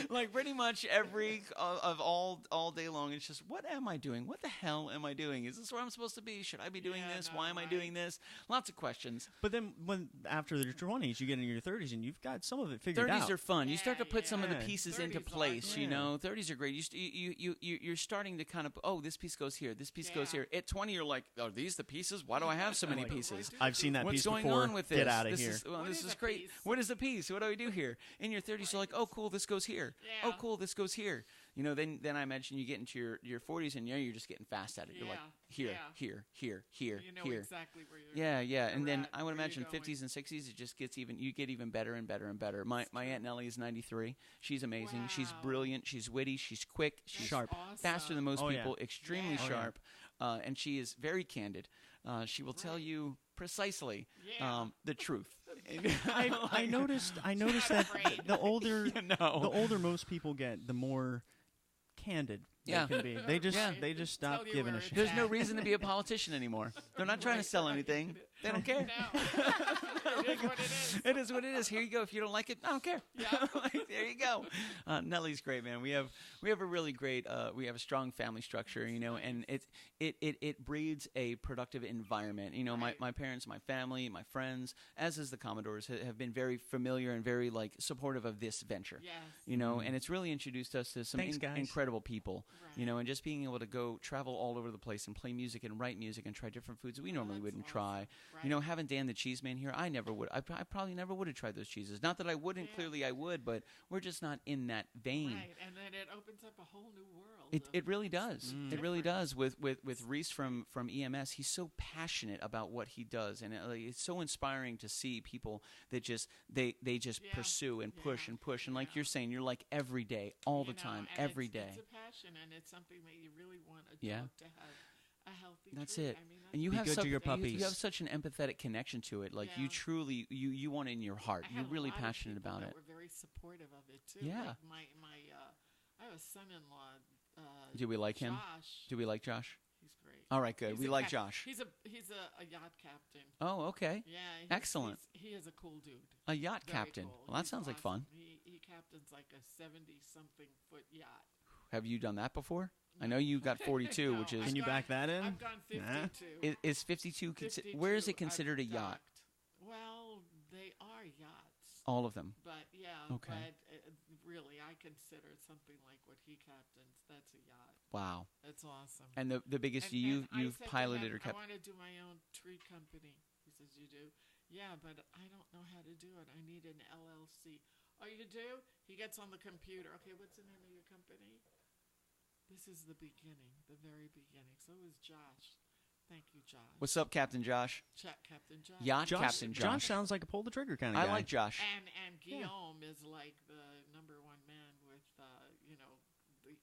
Like pretty much every of all day long, it's just what am I doing? What the hell am I doing? Is this where I'm supposed to be? Should I be doing this? Why am I doing this? Lots of questions. But then when after your 20s, you get into your 30s and you've got some of it figured out. 30s are fun. You start to put some of the pieces into place. You know, 30s are great. You're starting to kind of this piece goes here. This piece goes here. At 20, you're like, are these the pieces? Why do I have so many pieces? I've seen that piece before. What's going on with this? Get out of here. This is great. What is the piece? What do I do here? In your 30s, you're like, oh, cool, this goes here. Yeah. Oh, cool, this goes here. You know, then I imagine you get into your 40s and you're just getting fast at it. You're like here. You know here. exactly where you're. Yeah. And then I would imagine 50s and 60s, it just gets you get even better and better and better. My Aunt Nellie is 93. She's amazing. Wow. She's brilliant. She's witty. She's quick. She's sharp. Awesome. Faster than most people. Extremely Yeah. sharp. And she is very candid. She will tell you precisely the truth. I noticed that the older most people get, the more candid Yeah. they can be. They just Yeah. they just Tell stop you giving where a it's shit. There's no at. reason to be a politician anymore. They're not trying to sell anything. They don't care. No. It is what it is. It is what it is. Here you go. If you don't like it, I don't care. Yeah. Like, there you go. Nellie's great, man. We have a really great we have a strong family structure, you know, and it breeds a productive environment. You know, Right. my parents, my family, my friends, as is the Commodores, have been very familiar and very like supportive of this venture. Yes. You know, and it's really introduced us to some Thanks, guys. incredible people. Right. You know, and just being able to go travel all over the place and play music and write music and try different foods that we normally that's wouldn't awesome. try. Right. You know, having Dan the Cheese Man here, I never would. I probably never would have tried those cheeses. Not that I wouldn't. Yeah. Clearly, I would, but we're just not in that vein. Right, and then it opens up a whole new world. It really does. Mm. It really does. With Reese from EMS, he's so passionate about what he does, and it's so inspiring to see people that just they just Yeah. pursue and push Yeah. and push. And like Yeah. you're saying, you're like every day, all the You know, time, and every it's day. It's a passion, and it's something that you really want a dog Yeah. to have a healthy That's treat. it. I mean, that's And you Be have good to your you have puppies. such an empathetic connection to it. Like you Yeah. truly you want it in your heart. I You're had a really lot of passionate people about that it. Were very supportive of it too. Yeah. Like my I have a son-in-law. Do we like him? Josh. Do we like Josh? He's great. All right, good. He's We a like cap- Josh. He's a yacht captain. Oh, okay. Yeah. Excellent. He is a cool dude. A yacht Very captain. cool. Well, that He's sounds like awesome. fun. He captains like a 70-something foot yacht. Have you done that before? I know you got 42, No, which is Can you back that in? I've gone 52. is 52. 52 Where is it I've considered a yacht? docked. Well, they are yachts, All of them. but yeah. Okay. But really, I consider something like what he captains. That's a yacht. Wow. That's awesome. And the biggest And you've I said to piloted him, or kept. I want to do my own tree company. He says, "You do?" Yeah, but I don't know how to do it. I need an LLC. Oh, you do? He gets on the computer. Okay, what's the name of your company? This is the beginning, the very beginning. So is Josh. Thank you, Josh. What's up, Captain Josh? Captain Josh? Yacht Josh, Captain Josh. Josh sounds like a pull the trigger kind of I guy. like Josh. And Guillaume is like the number one man with,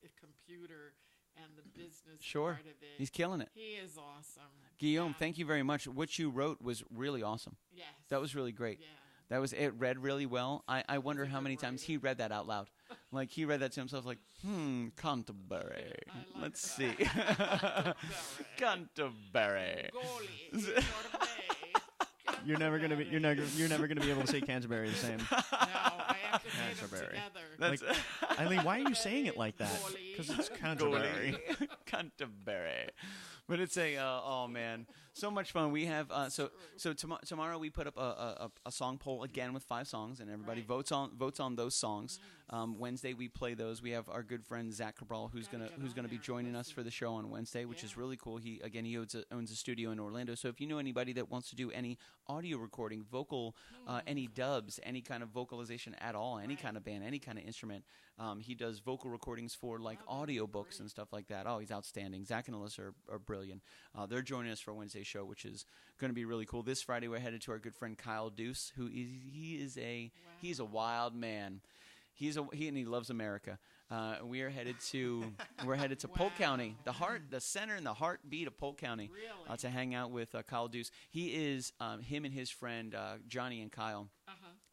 the computer and the business Sure. part of it. He's killing it. He is awesome. Guillaume, Yeah. thank you very much. What you wrote was really awesome. Yes. That was really great. Yeah. That was it. Read really well. I wonder a how good many times writer. he read that out loud. Like he read that to himself. Like, Canterbury. I like Let's that. see. Canterbury. Goali. Gourmet. You're never gonna be able to say Canterbury the same. No, I have to say them Canterbury. together. That's Eileen, why are you saying it like that? Goali. Because it's Canterbury. Canterbury. But it's a oh man, so much fun. We have tomorrow we put up a song poll again with 5 songs, and everybody Right. votes on those songs. Wednesday we play those. We have our good friend Zach Cabral who's Gotta gonna get on be there. joining us Listen. for the show on Wednesday, which is Yeah. really cool. He owns a studio in Orlando. So if you know anybody that wants to do any audio recording, vocal, any dubs, any kind of vocalization at all, any Right. kind of band, any kind of instrument, he does vocal recordings for like Oh, that's audiobooks great. and stuff like that. Oh, he's outstanding. Zach and Alyssa are brilliant. They're joining us for Wednesday's show, which is going to be really cool. This Friday, we're headed to our good friend Kyle Deuce, who he's a wild man. He loves America. We are headed to Polk County, the center and the heartbeat of Polk County, Really? to hang out with Kyle Deuce. He is him and his friend Johnny and Kyle.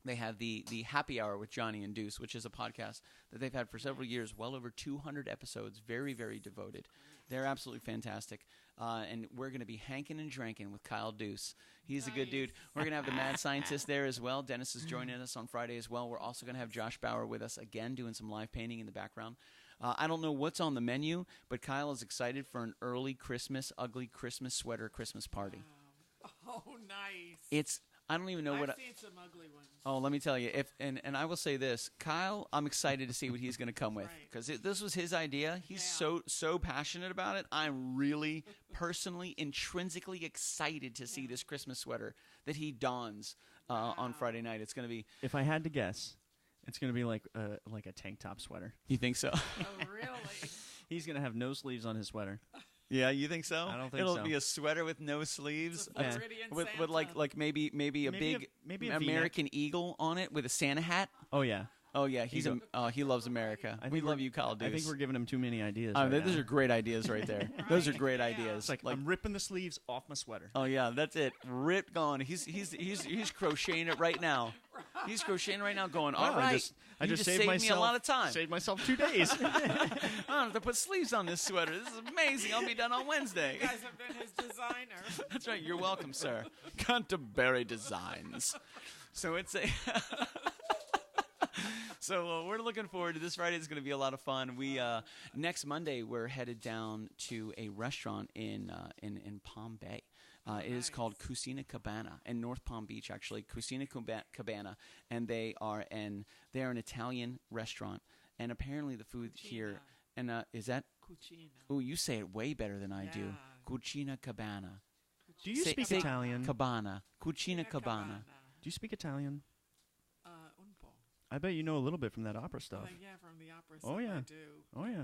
They have the Happy Hour with Johnny and Deuce, which is a podcast that they've had for several years, well over 200 episodes, very, very devoted. They're absolutely fantastic. And we're going to be hanking and drinking with Kyle Deuce. He's a good dude. We're going to have the Mad Scientist there as well. Dennis is joining us on Friday as well. We're also going to have Josh Bauer with us again, doing some live painting in the background. I don't know what's on the menu, but Kyle is excited for an early Christmas, ugly Christmas sweater Christmas party. Wow. Oh, nice. I don't even know what. I've seen some ugly ones. Oh, let me tell you. And I will say this, Kyle, I'm excited to see what he's going to come with, Right. because this was his idea. He's Yeah. so passionate about it. I'm really personally, intrinsically excited to see this Christmas sweater that he dons on Friday night. It's going to be. If I had to guess, it's gonna be like a tank top sweater. You think so? Oh, really? He's gonna have no sleeves on his sweater. Yeah, you think so? I don't think It'll so. be a sweater with no sleeves. It's a Floridian With Santa. like maybe a Maybe big maybe a V-neck. American eagle on it with a Santa hat. Oh yeah. Oh yeah, he loves America. We love you, Kyle Deuce. I think we're giving him too many ideas. Those are great ideas right there. Those are great ideas. It's like I'm ripping the sleeves off my sweater. Oh yeah, that's it. Rip going. He's crocheting it right now. He's crocheting right now, going. All right, I just saved me a lot of time. Saved myself 2 days. I don't have to put sleeves on this sweater. This is amazing. I'll be done on Wednesday. You guys have been his designer. That's right. You're welcome, sir. Canterbury Designs. So it's a. So we're looking forward to this Friday. It's going to be a lot of fun. We next Monday we're headed down to a restaurant in Palm Bay. It is called Cucina Cabana in North Palm Beach, actually. Cucina Cabana, and they are an Italian restaurant. And apparently the food here is that Cucina. Oh, you say it way better than I do. Cucina Cabana. Do you speak Italian? Cabana. Cucina Cabana. Do you speak Italian? Un po'. I bet you know a little bit from that opera stuff. Yeah, from the opera stuff. Oh yeah. I do. Oh yeah.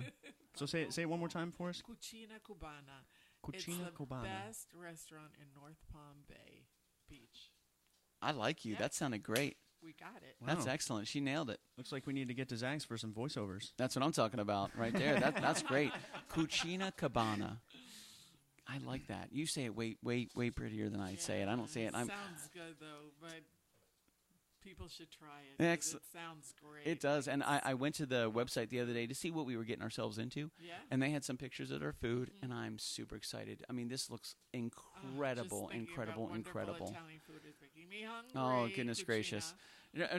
So say it one more time for us. Cucina Cubana. Cucina It's the Cubana. best restaurant in North Palm Bay Beach. I like you. Yeah. That sounded great. We got it. Wow. That's excellent. She nailed it. Looks like we need to get to Zach's for some voiceovers. That's what I'm talking about right there. That's great. Cucina Cabana. I like that. You say it way prettier than I say it. I don't say it. Sounds good though, but people should try it. 'Cause it sounds great. It does. And I went to the website the other day to see what we were getting ourselves into. Yeah. And they had some pictures of their food, and I'm super excited. I mean, this looks incredible, Just thinking about incredible. Italian food is making me hungry. Oh, goodness Cucina. gracious.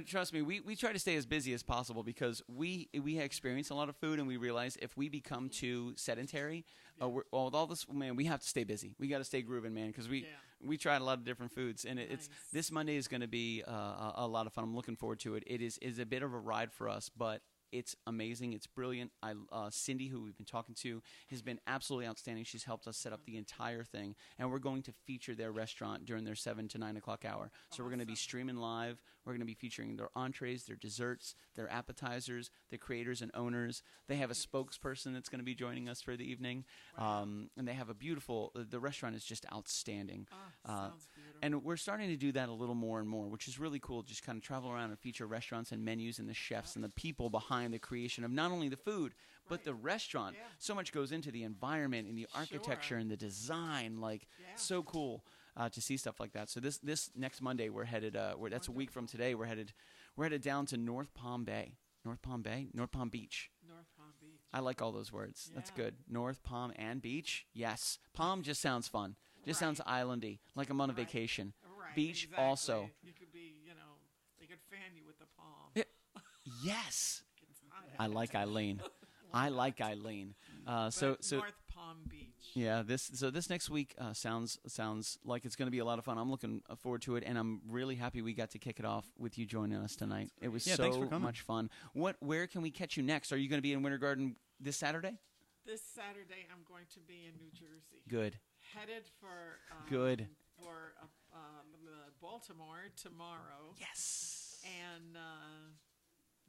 Trust me, we try to stay as busy as possible because we experience a lot of food, and we realize if we become too sedentary, with all this, man, we have to stay busy. We got to stay grooving, man, because we tried a lot of different foods, and it's this Monday is going to be a lot of fun. I'm looking forward to it. It is a bit of a ride for us, but it's amazing. It's brilliant. Cindy, who we've been talking to, has been absolutely outstanding. She's helped us set up the entire thing, and we're going to feature their restaurant during their 7 to 9 o'clock hour. So we're going to be streaming live. We're going to be featuring their entrees, their desserts, their appetizers, the creators and owners. They have a spokesperson that's going to be joining us for the evening, and they have a beautiful. The restaurant is just outstanding. Sounds beautiful. And we're starting to do that a little more and more, which is really cool. Just kind of travel around and feature restaurants and menus and the chefs and the people behind the creation of not only the food, but the restaurant. Yeah. So much goes into the environment and the architecture and the design. So cool to see stuff like that. So this next Monday, we're headed. That's a week from today. We're headed down to North Palm Beach. North Palm Beach. I like all those words. Yeah. That's good. North Palm and beach. Yes. Palm just sounds fun. Just sounds islandy, like I'm on a vacation. Right, Beach exactly. also. You could be, they could fan you with the palm. Yes. It's hot. I like Eileen. I like Eileen. So North Palm Beach. yeah, this next week sounds like it's going to be a lot of fun. I'm looking forward to it, and I'm really happy we got to kick it off with you joining us tonight. It was thanks for so coming. much fun. Where can we catch you next? Are you going to be in Winter Garden this Saturday? This Saturday, I'm going to be in New Jersey. Good. Headed for Good. for Baltimore tomorrow. Yes. And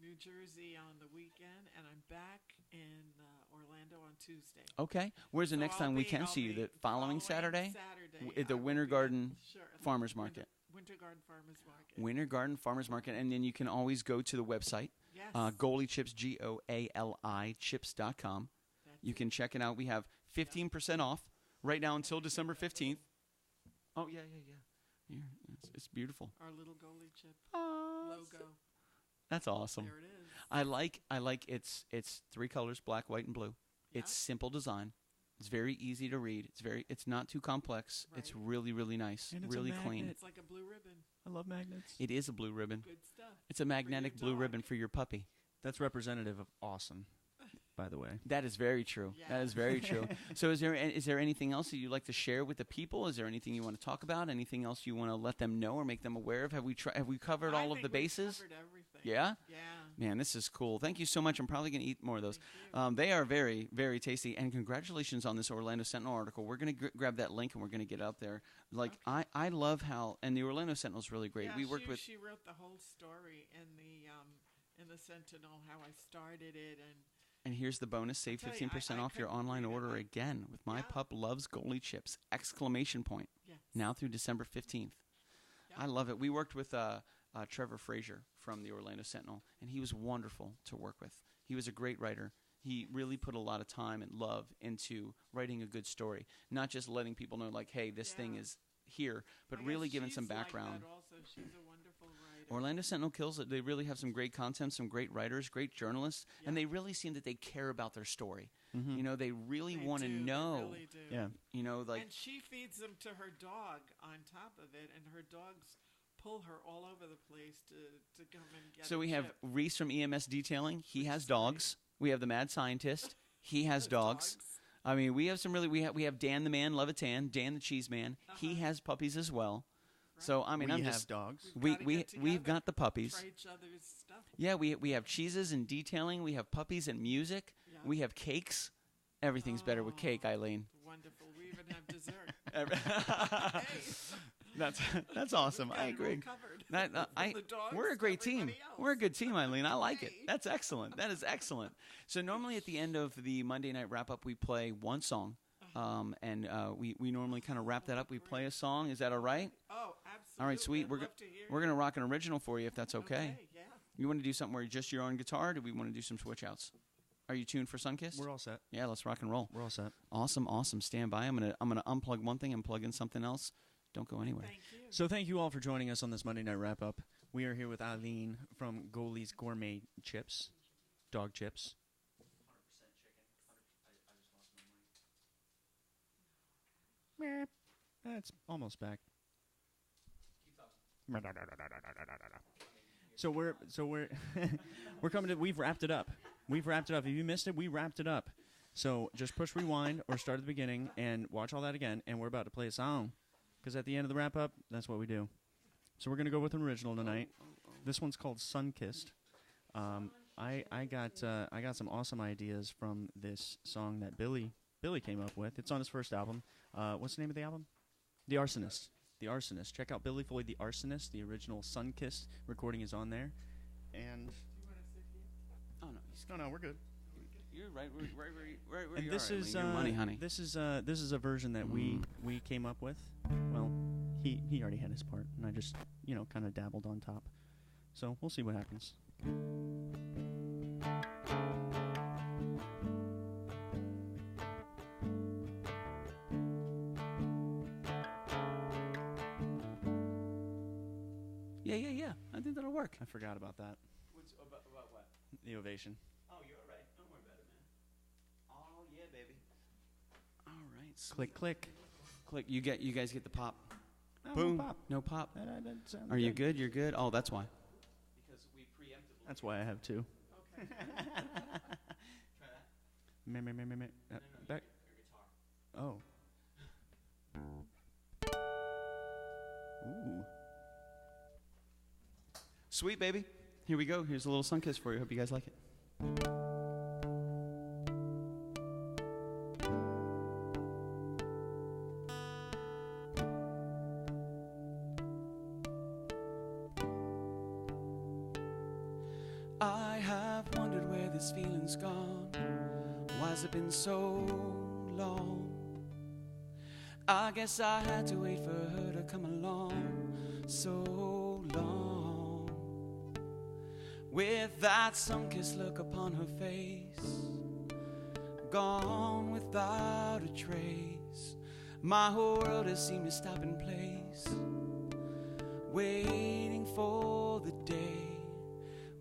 New Jersey on the weekend, and I'm back in Orlando on Tuesday. Okay. Where's the next time we can see you? The following Saturday? At the Winter Garden Farmers Market. Winter Garden Farmers Market. Winter Garden Farmers Market, and then you can always go to the website. Yes. Goali Chips, Goali chips.com. You can check it out. We have 15% off right now until December 15th. Oh, yeah. Here, it's beautiful. Our little Goali chip logo. That's awesome. There it is. I like it's 3 colors, black, white, and blue. Yeah. It's simple design. It's very easy to read. It's not too complex. Right. It's really, really nice. And it's a really magnet. clean. It's like a blue ribbon. I love magnets. It is a blue ribbon. Good stuff. It's a magnetic blue dog. ribbon for your puppy. That's representative of awesome, by the way. That is very true. Yeah. That is very true. So is there anything else that you'd like to share with the people? Is there anything you want to talk about? Anything else you want to let them know or make them aware of? Have we covered all of the bases? Covered everything. Yeah? Yeah. Man, this is cool. Thank you so much. I'm probably going to eat more of those. They are very, very tasty. And congratulations on this Orlando Sentinel article. We're going to grab that link and we're going to get out there. Like, okay. I love how, and the Orlando Sentinel is really great. Yeah, we worked with. She wrote the whole story in the Sentinel, how I started it, and here's the bonus: save 15% off your online order again with My Pup Loves Goali Chips! ! Yes. Now through December 15th. Yep. I love it. We worked with Trevor Frazier from the Orlando Sentinel, and he was wonderful to work with. He was a great writer. He really put a lot of time and love into writing a good story, not just letting people know, like, hey, this thing is here, but really giving some background. Like that also. She's a wonderful writer. Orlando Sentinel kills it. They really have some great content, some great writers, great journalists, and they really seem that they care about their story. Mm-hmm. You know, they really want to know. They really do. Yeah. You know, like, and she feeds them to her dog on top of it, and her dogs pull her all over the place to come and get. So we have Reese from EMS Detailing. He has Great. dogs. We have the Mad Scientist. He has dogs. I mean, we have some really. We have Dan the Man, Levitan, Dan the Cheese Man. He has puppies as well. Right. So I mean, we I'm have just dogs. we've got the puppies. Try each other's stuff. Yeah, we have cheeses and detailing. We have puppies and music. Yeah. We have cakes. Everything's better with cake, Eileen. Wonderful. We even have dessert. Hey. That's awesome. I agree. We're a great team. We're a good team, Eileen. I like it. That's excellent. That is excellent. So normally at the end of the Monday night wrap up, we play one song, and we normally kind of wrap that up. We play a song. Is that all right? Oh, absolutely. All right, sweet. We're gonna rock an original for you if that's okay. Yeah. You want to do something where you're just your own guitar? Or do we want to do some switch outs? Are you tuned for Sunkissed? We're all set. Yeah, let's rock and roll. We're all set. Awesome. Stand by. I'm gonna unplug one thing and plug in something else. Don't go anywhere. Thank you. So thank you all for joining us on this Monday night wrap up. We are here with Eileen from Goali's Gourmet Chips, dog chips. 100% chicken. That's almost back. So we're we're coming to. We've wrapped it up. If you missed it, we wrapped it up. So just push rewind or start at the beginning and watch all that again. And we're about to play a song, because at the end of the wrap up, that's what we do. So we're gonna go with an original tonight. This one's called Sunkissed. I got some awesome ideas from this song that Billy came up with. It's on his first album. What's the name of the album? The Arsonist. The Arsonist. Check out Billy Foley, The Arsonist. The original Sunkissed recording is on there. And Oh no, no, we're good. you're right where And you this are. is Eileen. Your money, honey. This is a version that we came up with. Well, he already had his part, and I just kind of dabbled on top. So we'll see what happens. Yeah. I think that'll work. I forgot about that. About what? The ovation. Oh, you're all right. Don't worry about it, man. Oh yeah, baby. All right. Click, click. Click. You guys get the pop. Oh, Boom. No pop. No pop. That sounds Are you good? You're good. Oh, that's why. Because we preemptively. That's why I have two. Okay. Try that. Back. Your guitar. Oh. Ooh. Sweet, baby. Here we go. Here's a little Sunkiss for you. Hope you guys like it. I have wondered where this feeling's gone. Why's it been so long? I guess I had to wait for her to come along so long. With that sun-kissed look upon her face, gone without a trace, my whole world has seemed to stop in place, waiting for the day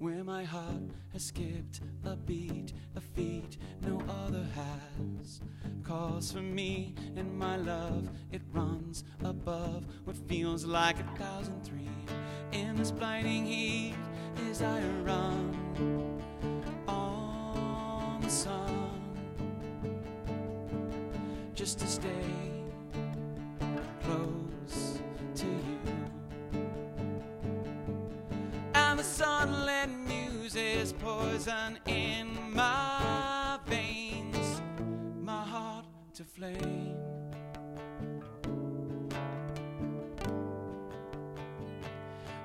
where my heart has skipped a beat, a feat no other has. Calls for me and my love, it runs above what feels like 1,003. In this blinding heat, as I run on the sun, just to stay close to you. And the sunlit muses poison in my veins, my heart to flame.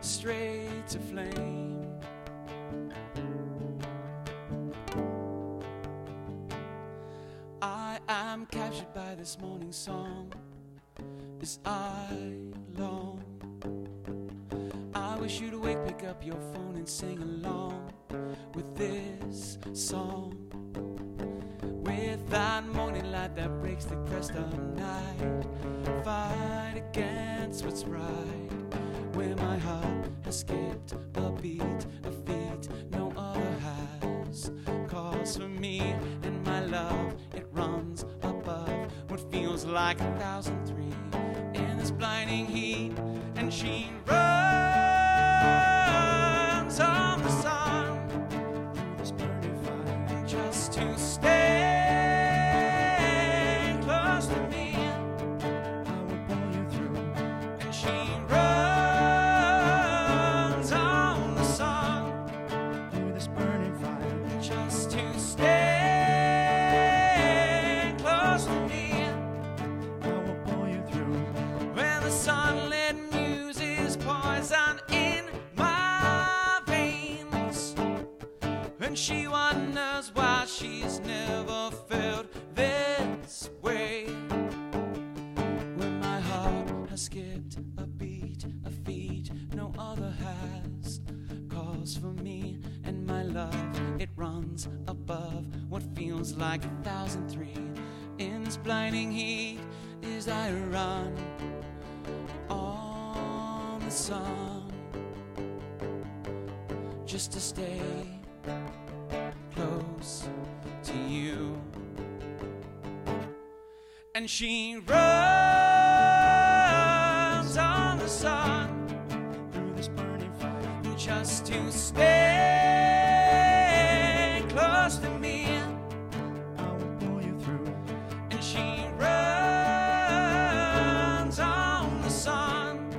Straight to flame. I am captured by this morning song as I long. I wish wish you'd awake, pick up your phone and sing along with this song. With that morning light that breaks the crest of night, fight against what's right. Where my heart has skipped a beat, a feat no other has. Calls for me and my love, it runs above what feels like 1,003 in this blinding heat. And she runs on the sun through this burning fire just to stay close to me. I will pull you through. And she runs on the sun through this burning fire just to stay close to me. I will pull you through. When the sunlit muse is poison in my veins, and she wonders why she's never felt this way. When my heart has skipped a beat, a feat no other has. Calls for me and my love, it runs above what feels like 1,003 in this blinding heat. As I run on the sun just to stay close to you. And she runs on the sun through this burning fire just to stay close to me. I will pull you through. And she runs on the sun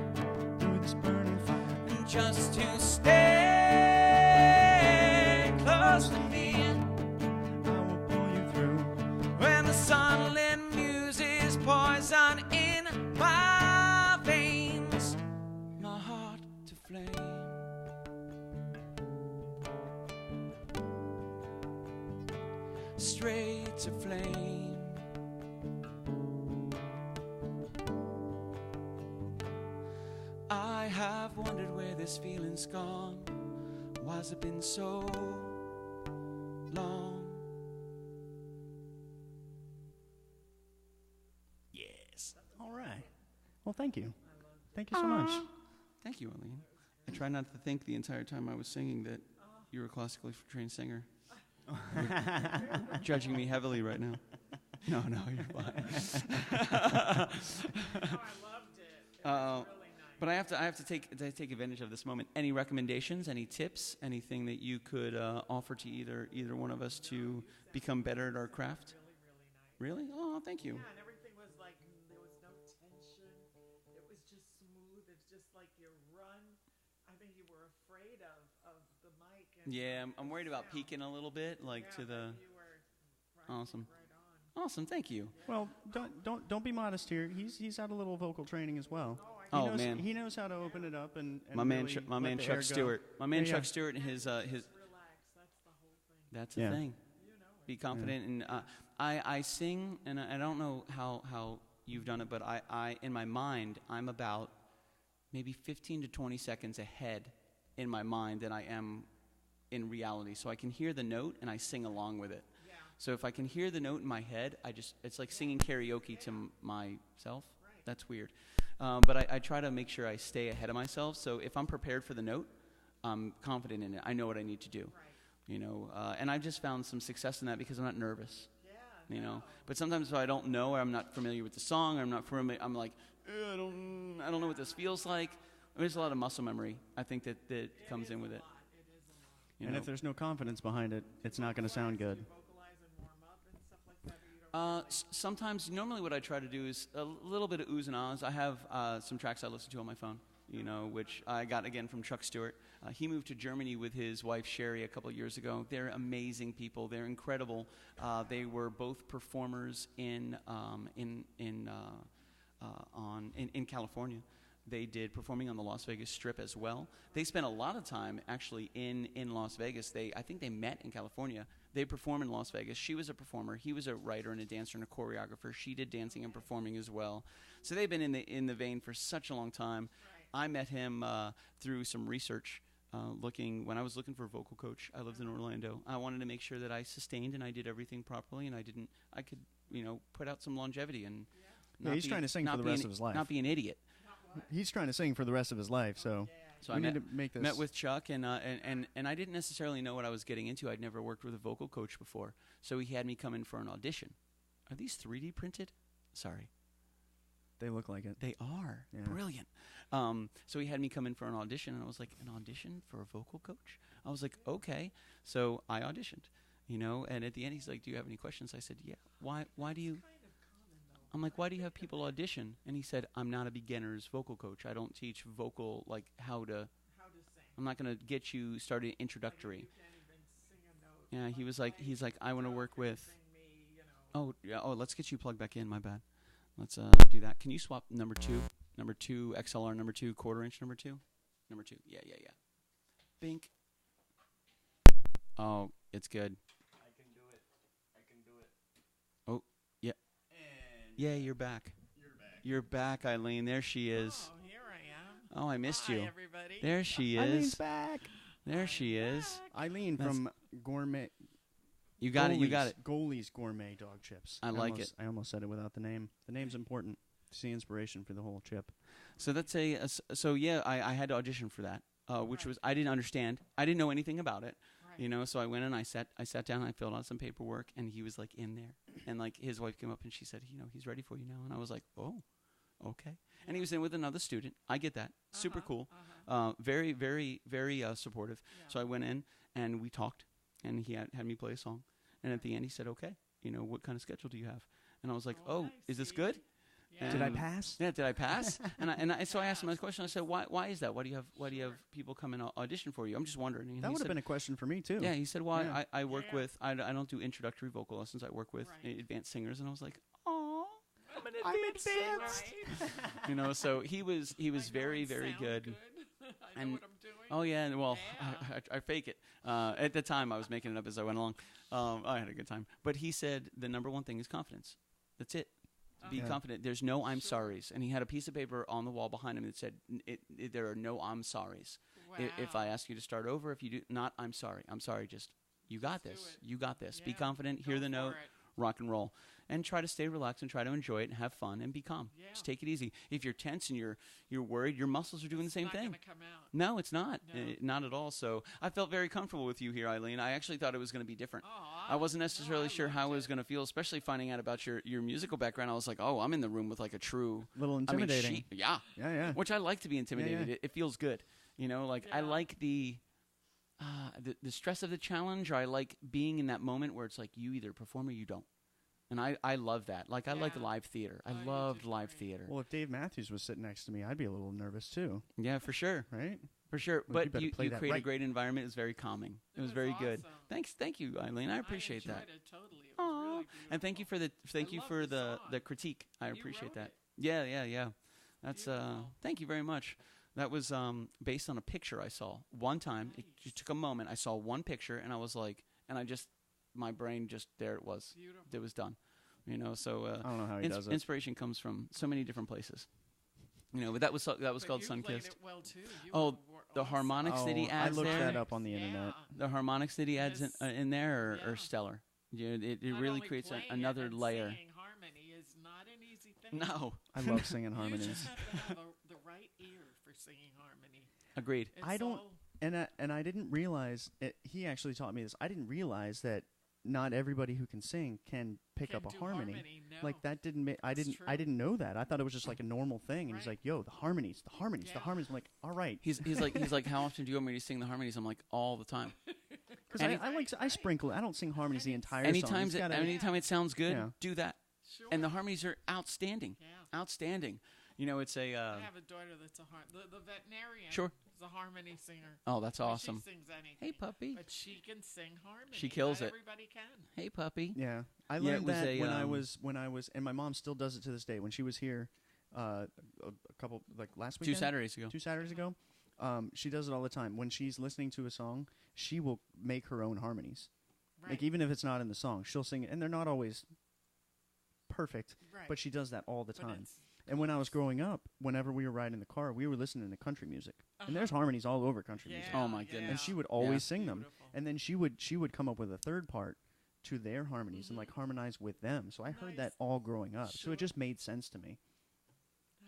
through this burning fire and just to stay close to me. I will pull you through. When the sunlit muse is poison in my veins, my heart to flame. Straight to flame. I have wondered where this feeling's gone. Why's it been so long? Yes. All right. Well, thank you. Thank you so much. Thank you, Eileen. I try not to think the entire time I was singing that you were a classically trained singer. You're judging me heavily right now. No, you're fine. I loved it. It was really nice. But I have to take advantage of this moment. Any recommendations? Any tips? Anything that you could offer to either one of us to become better at our craft? Really, really nice. Really? Oh, thank you. Yeah, and everything was like, there was no tension. It was just smooth. It's just like you run. I think you were afraid of the mic. And Yeah, I'm worried about peaking a little bit, like to the. You were right, Awesome. right on. Awesome, thank you. Well, don't be modest here. He's had a little vocal training as well. Man, He knows how to open it up and my man really my let man the Chuck air go. Stewart. My man Yeah, Chuck yeah. Stewart and his. Relax. That's the whole thing. That's the Yeah. thing. You know it. Be confident, and I sing, and I don't know how you've done it, but I in my mind I'm about maybe 15 to 20 seconds ahead in my mind than I am in reality. So I can hear the note and I sing along with it. Yeah. So if I can hear the note in my head, it's like singing karaoke to myself. Right. That's weird. But I try to make sure I stay ahead of myself. So if I'm prepared for the note, I'm confident in it. I know what I need to do. Right. You know, and I've just found some success in that because I'm not nervous. Yeah. You know, but sometimes if I don't know, or I'm not familiar with the song, or I'm not familiar, I'm like, I don't know what this feels like. There's a lot of muscle memory, I think, that comes in with it. It is a lot. You And know? if there's no confidence behind it, it's not going to sound good. You vocalize and warm up and stuff like that, or you don't Sometimes, normally what I try to do is a little bit of oohs and ahs. I have some tracks I listen to on my phone, you know, which I got, again, from Chuck Stewart. He moved to Germany with his wife, Sherry, a couple of years ago. They're amazing people. They're incredible. They were both performers in California. They did performing on the Las Vegas Strip as well. They spent a lot of time actually in Las Vegas. I think they met in California. They perform in Las Vegas. She was a performer. He was a writer and a dancer and a choreographer. She did dancing and performing as well. So they've been in the vein for such a long time. I met him through some research. When I was looking for a vocal coach, I lived in Orlando. I wanted to make sure that I sustained and I did everything properly, and I could, put out some longevity and. He's trying to sing for the rest of his life. Not be an idiot. He's trying to sing for the rest of his life, so. So we I need to make this. met with Chuck, and I didn't necessarily know what I was getting into. I'd never worked with a vocal coach before, so he had me come in for an audition. Are these 3D printed? Sorry. They look like it. They are. Yeah. Brilliant. So he had me come in for an audition, and I was like, an audition for a vocal coach? I was like, okay. So I auditioned, and at the end he's like, do you have any questions? I said, yeah. Why do you... I'm like, why do you have people audition? And he said, I'm not a beginner's vocal coach. I don't teach vocal, like how to sing. I'm not going to get you started introductory. You can't even sing a note. Yeah, he's like, I want to work with... Oh, yeah. Oh, let's get you plugged back in. My bad. Let's do that. Can you swap number two XLR number 2 quarter-inch number 2? Number 2. Yeah. Bink. Oh, it's good. I can do it. Oh, yeah. And yeah, you're back. You're back, Eileen. There she is. Oh, here I am. Oh, I missed you. Hi, everybody. There she is. Eileen's back. There she is. Eileen from Gourmet. You got it. Goali's Gourmet dog chips. I like it. I almost said it without the name. The name's important. It's the inspiration for the whole chip. So that's I had to audition for that, which was I didn't understand. I didn't know anything about it, So I went and I sat down and I filled out some paperwork, and he was like in there, and like his wife came up and she said, he's ready for you now, and I was like, oh, okay. Yeah. And he was in with another student. I get that. Super cool. Very, very, very supportive. Yeah. So I went in and we talked, and he had me play a song. And at the end, he said, okay, what kind of schedule do you have? And I was like, is this good? Yeah. Did I pass? Yeah, did I pass? So I asked him a question. I said, why is that? Why do you have people come and audition for you? I'm just wondering. And that would have been a question for me, too. Yeah, he said, I work with, I don't do introductory vocal lessons. I work with advanced singers. And I was like, oh, I'm advanced. So he was very, very good. I know what I'm doing. Oh, yeah. Well, yeah. I fake it. At the time, I was making it up as I went along. I had a good time. But he said the number one thing is confidence. That's it. Be confident. There's no I'm sorries. And he had a piece of paper on the wall behind him that said, there are no I'm sorries. Wow. If I ask you to start over, if you do not, I'm sorry. I'm sorry. Just, you got this. You got this. Yeah. Be confident. Hear the note. Rock and roll. And try to stay relaxed and try to enjoy it and have fun and be calm. Yeah. Just take it easy. If you're tense and you're worried, your muscles are doing the same thing. It's not going to come out. No, it's not. No. Not at all. So I felt very comfortable with you here, Eileen. I actually thought it was going to be different. I wasn't necessarily sure how I was going to feel, especially finding out about your musical background. I was like, oh, I'm in the room with like a true... little intimidating. Yeah. Which I like to be intimidated. Yeah. It feels good. I like the stress of the challenge, or I like being in that moment where it's like you either perform or you don't. And I love that. Like, I like live theater. I loved live theater. Well, if Dave Matthews was sitting next to me, I'd be a little nervous, too. Yeah, for sure. Right? For sure. Well, but you create a great environment. It was very calming. It was very good. Thank you, Eileen. I appreciate that. It totally. It was really and thank you for the critique. I appreciate that. Yeah. That's thank you very much. That was based on a picture I saw one time. Nice. It took a moment. I saw one picture, and I was like, my brain just, there it was. Beautiful. It was done. So I don't know how he does it. Inspiration comes from so many different places. But that was called Sunkissed. It well too. The harmonics that he adds there. I looked that up on the internet. The harmonics that he adds in there are stellar. It really creates another layer. Singing harmony is not an easy thing. No. I love singing harmonies. You just have to have the right ear for singing harmony. Agreed. And I didn't realize it. He actually taught me this. I didn't realize that not everybody who can sing can pick up a harmony. No. Like that didn't. I didn't know that. I thought it was just like a normal thing. And he's like, "Yo, the harmonies. I'm like, "All right." He's like, "How often do you want me to sing the harmonies?" I'm like, "All the time." Because I sprinkle. I don't sing harmonies the entire anytime song. Anytime it sounds good, do that. Sure. And the harmonies are outstanding. Yeah. Outstanding. It's a. I have a daughter that's the veterinarian. Sure. Is a harmony singer. Oh, that's awesome. She sings anything. Hey, puppy. But she can sing harmony. She kills Not it. Everybody can. Hey, puppy. Yeah, I learned that when I was, and my mom still does it to this day. When she was here, a couple last weekend, 2 Saturdays ago, she does it all the time. When she's listening to a song, she will make her own harmonies. Right. Like even if it's not in the song, she'll sing it, and they're not always perfect. Right. But she does that all the time. And when I was growing up, whenever we were riding in the car, we were listening to country music. And there's harmonies all over country music. Oh, my goodness. And she would always sing them. Beautiful. And then she would come up with a third part to their harmonies and like harmonize with them. So I heard that all growing up. So it just made sense to me.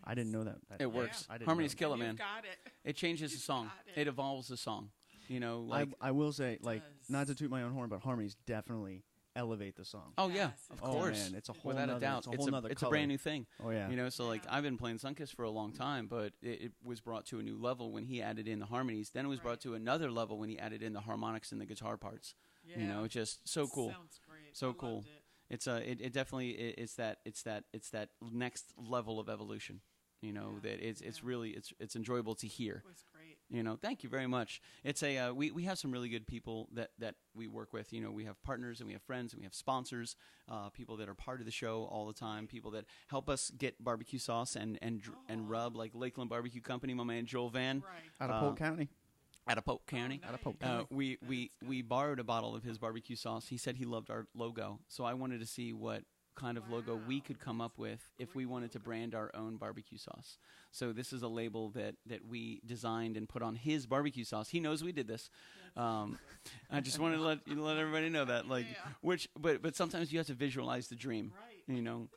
I didn't know that. It works. I didn't Harmonies know kill it, You man. got it. It changes the song. It evolves the song. You know, like I will say, like, does. not to toot my own horn, but harmonies definitely elevate the song. oh yeah, Yes, of it Oh, course, man, it's a whole without nother, a doubt. It's a whole nother it's a color. brand new thing. Oh yeah. You know, so like Yeah. I've been playing Sunkiss for a long time, but it was brought to a new level when he added in the harmonies. Then it was brought Right. to another level when he added in the harmonics and the guitar parts. Yeah. You know, it's just so cool. Sounds great. So I cool. loved it. It's it definitely it's that next level of evolution. You know, Yeah. that it's Yeah. really it's enjoyable to hear. It was great. You know, thank you very much. It's a we have some really good people that we work with. You know, we have partners and we have friends and we have sponsors, people that are part of the show all the time, people that help us get barbecue sauce and rub, like Lakeland Barbecue Company, my man Joel Van Right. Out of Polk County. out of Polk County. nice. Out of Polk Uh, County. We borrowed a bottle of his barbecue sauce. He said he loved our logo, so I wanted to see what kind of logo we could come up with if we wanted to brand our own barbecue sauce. So this is a label that we designed and put on his barbecue sauce. He knows we did this. I just wanted to let everybody know that, like, but sometimes you have to visualize the dream, Right. you know.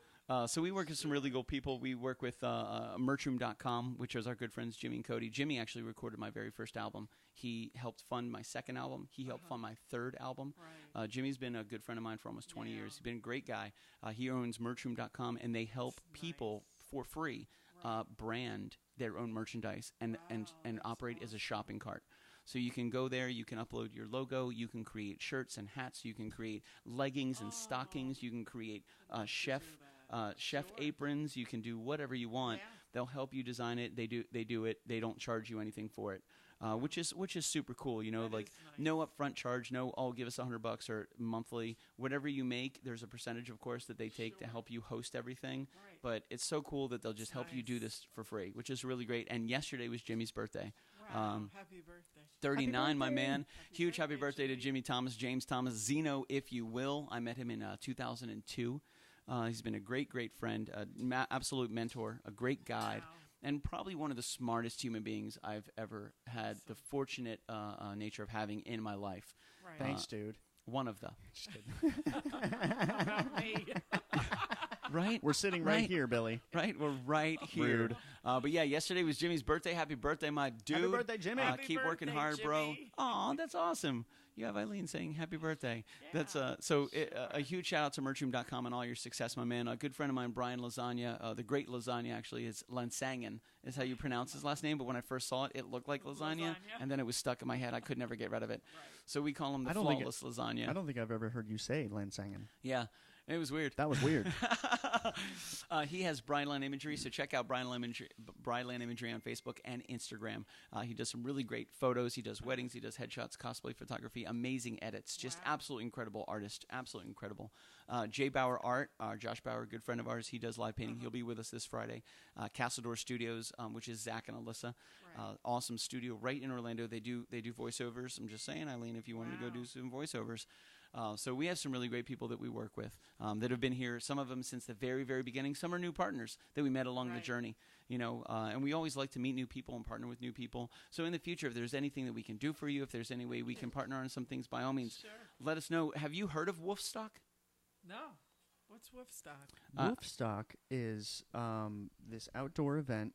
So we work with some really good people. We work with merchroom.com, which is our good friends Jimmy and Cody. Jimmy actually recorded my very first album. He helped fund my second album. He helped fund my third album. Right. Jimmy's been a good friend of mine for almost 20 Yeah. years. He's been a great guy. He owns merchroom.com, and they help people for free brand their own merchandise and operate as a shopping cart. So you can go there, you can upload your logo, you can create shirts and hats, you can create leggings and stockings, you can create chef aprons, you can do whatever you want. Yeah. They'll help you design it. They do it. They don't charge you anything for it. Which is super cool, you know, That like is nice. no upfront charge, no, give us $100 or monthly, whatever you make. There's a percentage, of course, that they take to help you host everything. Right. But it's so cool that they'll just help you do Nice. this for free, which is really great. And yesterday was Jimmy's birthday. Wow. Happy birthday. 39, my man. Huge happy birthday, birthday to Jimmy. Jimmy Thomas, James Thomas, Zeno, if you will. I met him in 2002. He's been a great friend, absolute mentor, a great guide. Wow. And probably one of the smartest human beings I've ever had the fortunate nature of having in my life. Right. Thanks, dude. One of the. Just kidding. About me. Right? We're sitting Right. right here, Billy. Right? We're right here. Rude. But yeah, yesterday was Jimmy's birthday. Happy birthday, my dude. Happy birthday, Jimmy. Happy Keep working birthday, hard, bro. Jimmy. Aw, that's awesome. You have Eileen saying happy birthday. Yeah, That's a huge shout out to merchroom.com and all your success, my man. A good friend of mine, Brian Lasagna, the great Lasagna actually, is Lansangan is how you pronounce his last name. But when I first saw it, it looked like lasagna, Lasagna. and then it was stuck in my head. I could never get rid of it. Right. So we call him the I don't think flawless lasagna. I don't think I've ever heard you say Lansangan. Yeah, it was weird. That was weird. He has Brian Land Imagery, so check out Brian Land Imagery on Facebook and Instagram. He does some really great photos. He does weddings. He does headshots, cosplay photography, amazing edits. Just absolutely incredible artist. Absolutely incredible. Jay Bauer Art, Josh Bauer, a good friend of ours. He does live painting. He'll be with us this Friday. Castledore Studios, which is Zach and Alyssa. Right. Awesome studio right in Orlando. They do voiceovers. I'm just saying, Eileen, if you wanted to go do some voiceovers. So we have some really great people that we work with that have been here, some of them since the very, very beginning. Some are new partners that we met along the Right. journey, you know, and we always like to meet new people and partner with new people. So in the future, if there's anything that we can do for you, if there's any way we can partner on some things, by all means, Sure. let us know. Have you heard of Wolfstock? No. What's Woofstock? Wolfstock is this outdoor event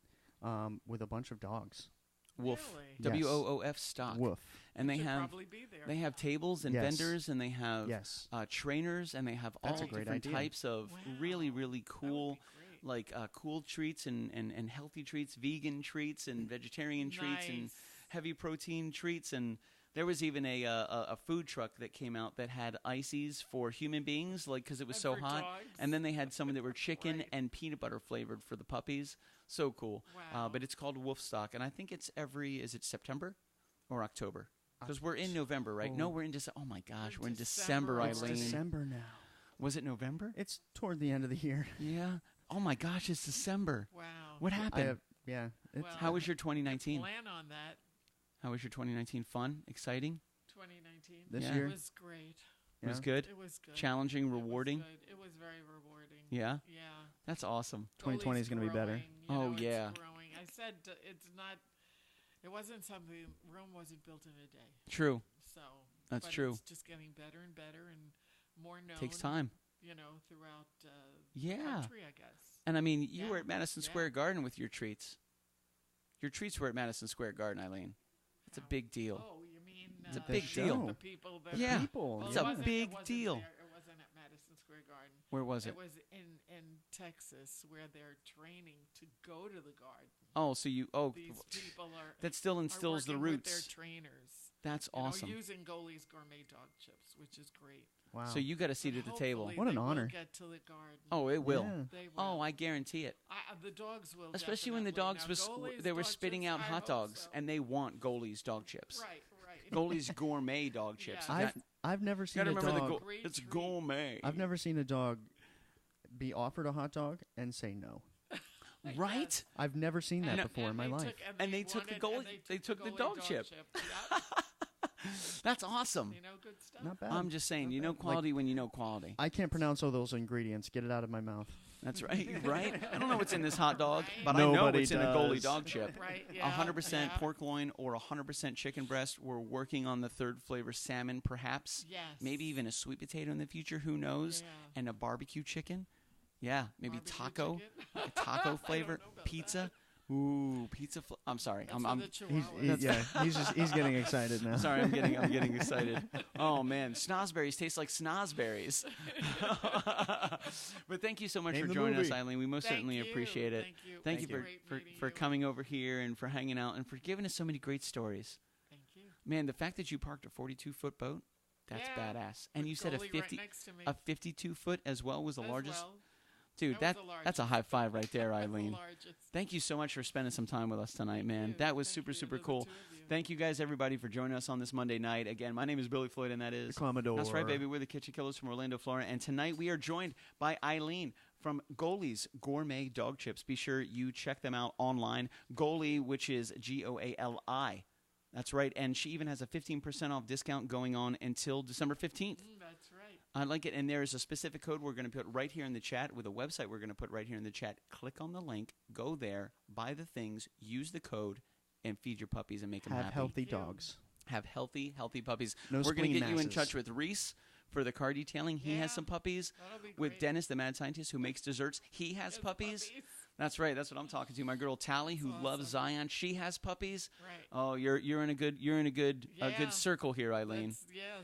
with a bunch of dogs. Woof. Really? Yes. WOOF stock. Woof. And they Should have probably be there. they have tables and Yes. vendors, and they have Yes. trainers, and they have That's all a great different idea. types of Wow. really, really That would cool, be great. like cool treats and healthy treats, vegan treats and vegetarian treats and Nice. heavy protein treats. And there was even a food truck that came out that had ices for human beings, like because it was And so for hot. dogs. And then they had some that were chicken Right. and peanut butter flavored for the puppies. So cool. Wow. But it's called Wolfstock, and I think it's is it September or October? Because we're in November, right? No, we're in December. Oh my gosh, we're in December, December. It's Eileen. December now. Was it November? It's toward the end of the year. Yeah. Oh my gosh, it's December. Wow. What happened? Yeah. It's, Well, How was your 2019? Plan on that. How was your 2019? Fun? Exciting? 2019. This Yeah. year? It was great. It was good? It was good. Challenging, rewarding? It was very rewarding. Yeah? Yeah. That's awesome. 2020 is going to be better. Yeah. It's growing. I said it wasn't something, Rome wasn't built in a day. True. So. That's but true. It's just getting better and better and more known. Takes time. Throughout the country, I guess. And I mean, you were at Madison Square Garden with your treats. Your treats were at Madison Square Garden, Eileen. It's a big deal. Oh, you mean it's a big deal. The people that people. It's a big deal. It wasn't at Madison Square Garden. Where was it? It was in Texas, where they're training to go to the garden. Oh, so these people that still instills the roots. With their trainers. That's awesome. Using Goali's Gourmet dog chips, which is great. Wow. So you got a seat at the table. What an honor. Get to the garden. Oh, it will. Yeah. They will. Oh, I guarantee it. The dogs will. Especially when the dogs they were spitting out hot dogs, and they want Goali's dog chips. Right. Goali's Gourmet dog chips. Yeah. I've never seen a dog. It's gourmet. I've never seen a dog be offered a hot dog and say no. Right? I've never seen that before in my life. And they took the dog chip. Yep. That's awesome. Good stuff. Not bad. I'm just saying, you know quality when you know quality. I can't pronounce all those ingredients. Get it out of my mouth. That's right. Right? I don't know what's in this hot dog, Right. but I know Nobody it's in a does. Goalie dog chip. Right. Yeah. 100% pork loin or 100% chicken breast. We're working on the third flavor, salmon, perhaps. Yes. Maybe even a sweet potato in the future. Who knows? Yeah. And a barbecue chicken. Yeah, maybe Barbecue taco, chicken? a taco flavor, I don't know about pizza. Ooh, pizza. I'm sorry. That's I'm for the Chihuahua. He's getting excited now. sorry. I'm getting excited. Oh man, snozberries taste like snozberries. But thank you so much Name for the joining us, movie. Eileen. We most certainly appreciate it. Thank you. Thank you Great for meeting you. coming over here and for hanging out and for giving us so many great stories. Thank you. Man, the fact that you parked a 42-foot boat, that's Yeah. badass. And you said Goalie right next to me. a 52-foot as well was the As largest. well. Dude, That was that's a the high five right there, That's the Eileen. largest. Thank you so much for spending some time with us tonight, man. you. That was Thank super, you. super Those are cool. two of you. Thank you guys, everybody, for joining us on this Monday night. Again, my name is Billy Floyd, and that is... The Commodore. That's right, baby. We're the Kitchen Killaz from Orlando, Florida. And tonight we are joined by Eileen from Goali's Gourmet Dog Chips. Be sure you check them out online. Goali, which is Goali. That's right. And she even has a 15% off discount going on until December 15th. That's right. I like it. And there is a specific code we're going to put right here in the chat with a website we're going to put right here in the chat. Click on the link, go there, buy the things, use the code, and feed your puppies and make them Have happy. healthy dogs. Have healthy puppies. No We're going to spleen get you in masses. touch with Reese for the car detailing. He Yeah, has some puppies. That'll be With great. Dennis, the mad scientist who makes desserts. He has puppies. That's right. That's what I'm talking to. My girl Tally, who That's loves awesome. Zion. She has puppies. Right. Oh, you're in a good Yeah. good circle here, Eileen.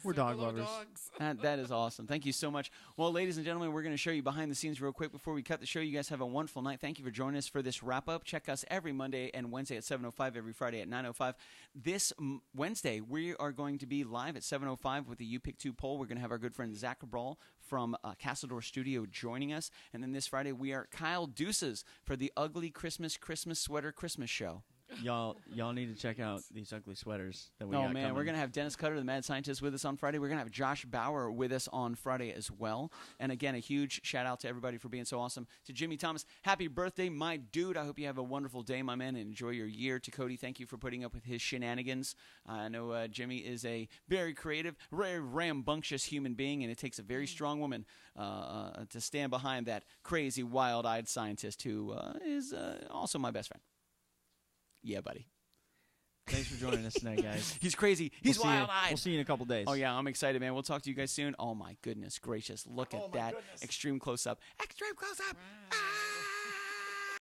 We're dog circle of lovers. dogs. That is awesome. Thank you so much. Well, ladies and gentlemen, we're going to show you behind the scenes real quick before we cut the show. You guys have a wonderful night. Thank you for joining us for this wrap-up. Check us every Monday and Wednesday at 7:05, every Friday at 9:05. This Wednesday, we are going to be live at 7:05 with the You Pick 2 poll. We're going to have our good friend Zach Cabral from Castledore Studio joining us. And then this Friday, we are Kyle Deuces for the Ugly Christmas Sweater Christmas show. Y'all need to check out these ugly sweaters that we Oh, got man, coming. we're going to have Dennis Cutter, the mad scientist, with us on Friday. We're going to have Josh Bauer with us on Friday as well. And again, a huge shout-out to everybody for being so awesome. To Jimmy Thomas, happy birthday, my dude. I hope you have a wonderful day, my man, and enjoy your year. To Cody, thank you for putting up with his shenanigans. I know Jimmy is a very creative, very rambunctious human being, and it takes a very strong woman to stand behind that crazy, wild-eyed scientist who is also my best friend. Yeah, buddy. Thanks for joining us tonight, guys. He's crazy. He's wild-eyed. We'll see you in a couple days. Oh, yeah, I'm excited, man. We'll talk to you guys soon. Oh, my goodness gracious. Look at that extreme close-up. Extreme close-up. Wow.